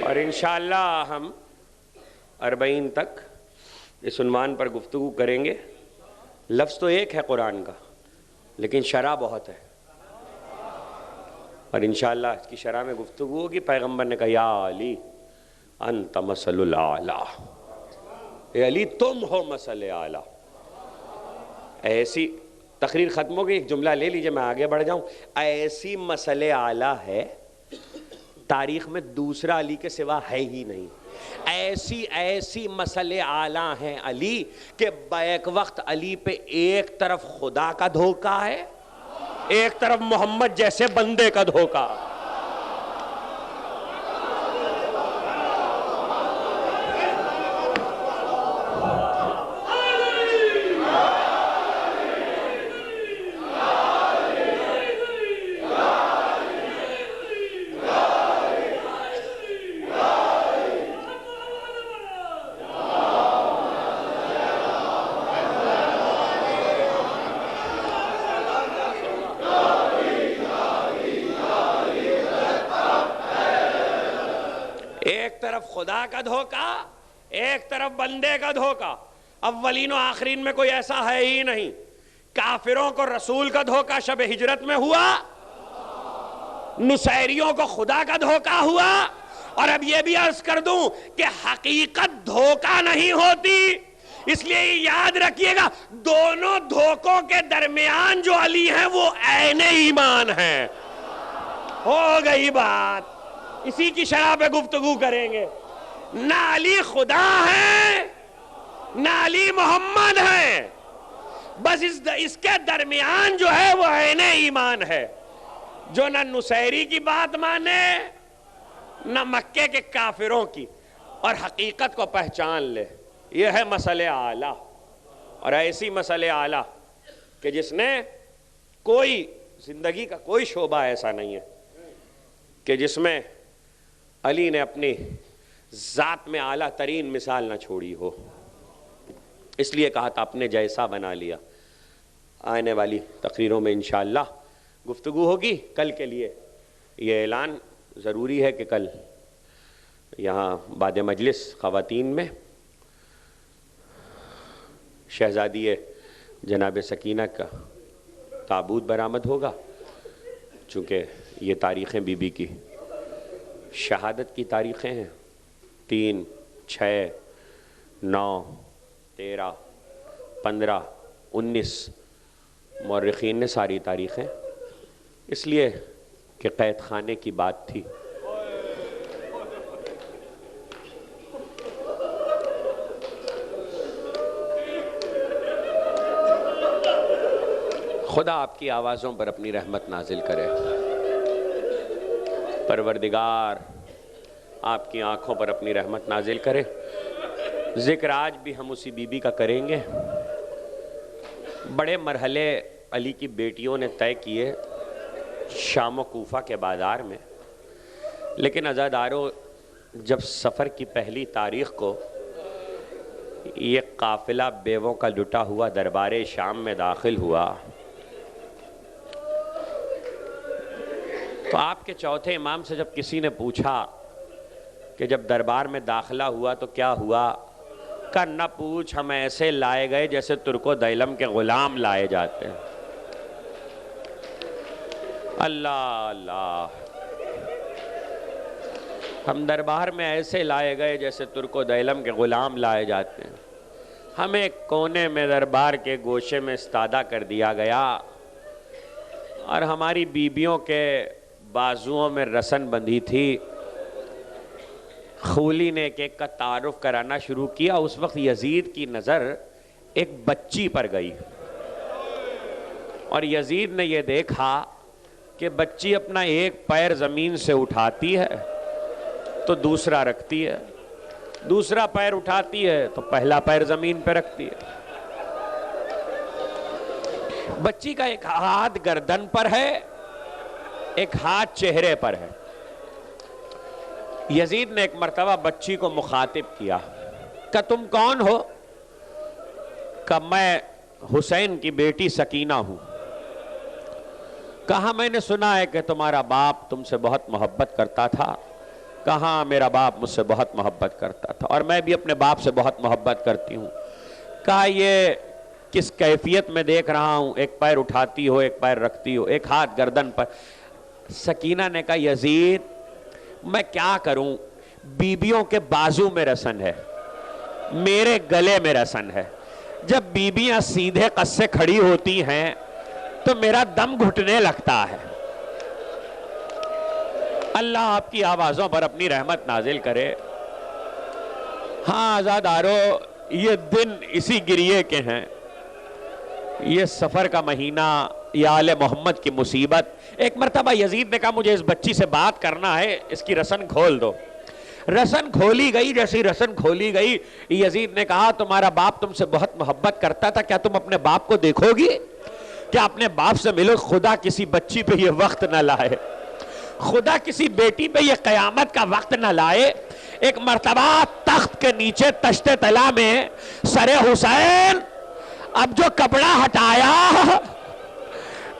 اور انشاءاللہ ہم 40 تک اس عنوان پر گفتگو کریں گے. لفظ تو ایک ہے قرآن کا، لیکن شرح بہت ہے، اور انشاءاللہ اس کی شرح میں گفتگو ہوگی. پیغمبر نے کہا یا علی انت مثل الاعلیٰ، اے علی تم ہو مثل اعلیٰ. ایسی تقریر ختم ہو گئی، ایک جملہ لے لیجئے میں آگے بڑھ جاؤں. ایسی مثل اعلیٰ ہے تاریخ میں دوسرا علی کے سوا ہے ہی نہیں. ایسی مثل اعلیٰ ہیں علی کہ بیک وقت علی پہ ایک طرف خدا کا دھوکہ ہے، ایک طرف محمد جیسے بندے کا دھوکہ. طرف خدا کا دھوکہ، ایک طرف بندے کا دھوکہ. اولین و آخرین میں کوئی ایسا ہے ہی نہیں. کافروں کو رسول کا دھوکہ شب ہجرت میں ہوا، نصیریوں کو خدا کا دھوکہ ہوا. اور اب یہ بھی عرض کر دوں کہ حقیقت دھوکہ نہیں ہوتی، اس لیے یاد رکھیے گا دونوں دھوکوں کے درمیان جو علی ہیں وہ عین ایمان ہیں. ہو گئی بات، اسی کی شرح پہ گفتگو کریں گے. نہ علی خدا ہے نہ علی محمد ہے، بس اس کے درمیان جو ہے وہ عین ایمان ہے. جو نہ نصیری کی بات مانے نہ مکے کے کافروں کی، اور حقیقت کو پہچان لے. یہ ہے مسئلہ اعلیٰ، اور ایسی مسئلہ اعلیٰ کہ جس نے کوئی زندگی کا کوئی شعبہ ایسا نہیں ہے کہ جس میں علی نے اپنی ذات میں اعلیٰ ترین مثال نہ چھوڑی ہو. اس لیے کہا تھا اپنے جیسا بنا لیا. آنے والی تقریروں میں انشاءاللہ گفتگو ہوگی. کل کے لیے یہ اعلان ضروری ہے کہ کل یہاں بعد مجلس خواتین میں شہزادی جناب سکینہ کا تابوت برآمد ہوگا، چونکہ یہ تاریخیں بی بی کی شہادت کی تاریخیں ہیں. 3، 6، 9، 13، 15، 19 مورخین نے ساری تاریخیں، اس لیے کہ قید خانے کی بات تھی. خدا آپ کی آوازوں پر اپنی رحمت نازل کرے. پروردگار آپ کی آنکھوں پر اپنی رحمت نازل کرے. ذکر آج بھی ہم اسی بی بی کا کریں گے. بڑے مرحلے علی کی بیٹیوں نے طے کیے شام و کوفہ کے بازار میں، لیکن عزادارو جب سفر کی پہلی تاریخ کو یہ قافلہ بیووں کا لٹا ہوا دربار شام میں داخل ہوا تو آپ کے چوتھے امام سے جب کسی نے پوچھا کہ جب دربار میں داخلہ ہوا تو کیا ہوا، کہا نہ پوچھ، ہم ایسے لائے گئے جیسے ترک و دیلم کے غلام لائے جاتے ہیں. اللہ اللہ، ہم دربار میں ایسے لائے گئے جیسے ترک و دیلم کے غلام لائے جاتے ہیں. ہمیں کونے میں دربار کے گوشے میں استادہ کر دیا گیا اور ہماری بیبیوں کے بازوؤں میں رسن بندھی تھی. خولی نے ایک ایک کا تعارف کرانا شروع کیا. اس وقت یزید کی نظر ایک بچی پر گئی اور یزید نے یہ دیکھا کہ بچی اپنا ایک پیر زمین سے اٹھاتی ہے تو دوسرا رکھتی ہے، دوسرا پیر اٹھاتی ہے تو پہلا پیر زمین پہ رکھتی ہے. بچی کا ایک ہاتھ گردن پر ہے، ایک ہاتھ چہرے پر ہے. یزید نے ایک مرتبہ بچی کو مخاطب کیا کہ تم کون ہو؟ کہ میں حسین کی بیٹی سکینہ ہوں. کہا میں نے سنا ہے کہ تمہارا باپ تم سے بہت محبت کرتا تھا. کہا میرا باپ مجھ سے بہت محبت کرتا تھا اور میں بھی اپنے باپ سے بہت محبت کرتی ہوں. کہا یہ کس کیفیت میں دیکھ رہا ہوں، ایک پیر اٹھاتی ہو ایک پیر رکھتی ہو، ایک ہاتھ گردن پر. سکینہ نے کہا یزید میں کیا کروں، بیبیوں کے بازو میں رسن ہے، میرے گلے میں رسن ہے. جب بیبیاں سیدھے قد سے کھڑی ہوتی ہیں تو میرا دم گھٹنے لگتا ہے. اللہ آپ کی آوازوں پر اپنی رحمت نازل کرے. ہاں عزادارو، یہ دن اسی گریے کے ہیں. یہ سفر کا مہینہ، یہ آل محمد کی مصیبت. ایک مرتبہ یزید نے کہا مجھے اس بچی سے بات کرنا ہے، اس کی رسن کھول دو. رسن کھولی گئی. جیسی رسن کھولی گئی یزید نے کہا تمہارا باپ تم سے بہت محبت کرتا تھا، کیا تم اپنے باپ کو دیکھو گی؟ کیا اپنے باپ سے ملو؟ خدا کسی بچی پہ یہ وقت نہ لائے، خدا کسی بیٹی پہ یہ قیامت کا وقت نہ لائے. ایک مرتبہ تخت کے نیچے تشت طلا میں سر حسین اب جو کپڑا ہٹایا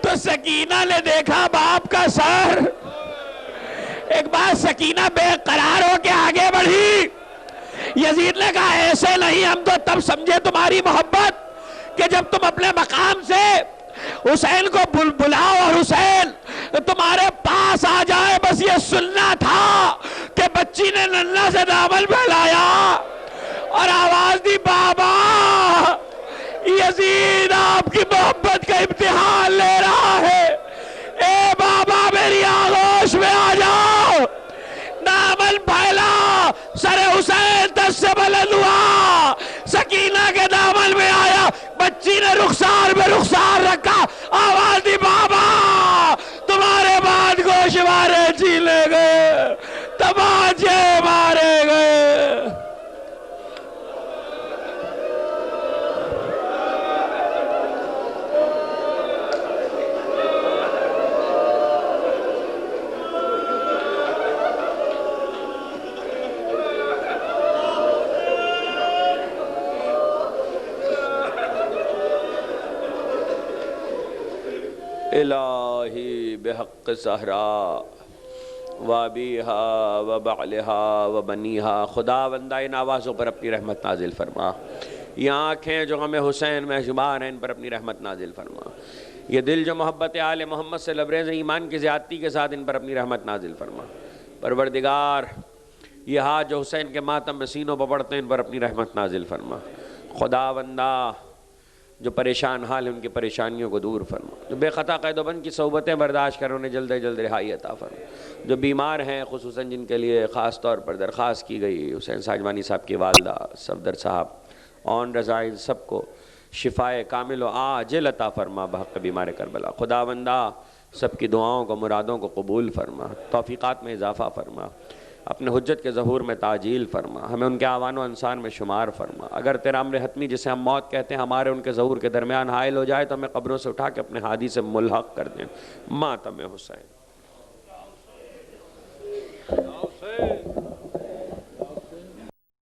تو سکینہ نے دیکھا باپ کا سر. ایک بار سکینہ بے قرار ہو کے آگے بڑھی. یزید نے کہا ایسے نہیں، ہم تو تب سمجھے تمہاری محبت کہ جب تم اپنے مقام سے حسین کو بلاؤ اور حسین تمہارے پاس آ جائے. بس یہ سننا تھا کہ بچی نے ننھا سے دامن پھیلایا اور آواز دی بابا یزید آپ کی محبت کا امتحان لے رہا ہے. اے بابا میری آغوش میں آ جاؤ. دامن پھیلا، سر حسین دست سے بلند ہوا، سکینہ کے دامن میں آیا. بچی نے رخسار میں رخسار رکھا، آواز دی بابا تمہارے بعد گوشوارے چھیلے گئے، تماچے مارے گئے. الہی بحق زہرا وابیہا وبعلہا وبنیہا. خدا بندہ ان آوازوں پر اپنی رحمت نازل فرما. یہ آنکھیں جو ہمیں حسین میں شمار ہیں ان پر اپنی رحمت نازل فرما. یہ دل جو محبت آل محمد سے لبریز ایمان کی زیادتی کے ساتھ ان پر اپنی رحمت نازل فرما. پروردگار یہ ہاتھ جو حسین کے ماتم میں سینوں پر پڑتے ہیں ان پر اپنی رحمت نازل فرما. خدا بندہ جو پریشان حال ہیں ان کی پریشانیوں کو دور فرما. جو بے خطا قید و بند کی صحبتیں برداشت کریں انہیں جلد جلد رہائی عطا فرما. جو بیمار ہیں خصوصاً جن کے لیے خاص طور پر درخواست کی گئی، حسین ساجوانی صاحب کی والدہ، صفدر صاحب، اون رضا، ان سب کو شفائے کامل و عاجل عطا فرما بحق بیمار کربلا. خدا بندہ سب کی دعاؤں کو مرادوں کو قبول فرما، توفیقات میں اضافہ فرما، اپنے حجت کے ظہور میں تعجیل فرما، ہمیں ان کے آوان و انسان میں شمار فرما. اگر تیرا امر حتمی جسے ہم موت کہتے ہیں ہمارے ان کے ظہور کے درمیان حائل ہو جائے تو ہمیں قبروں سے اٹھا کے اپنے ہادی سے ملحق کر دیں. ماتم حسین.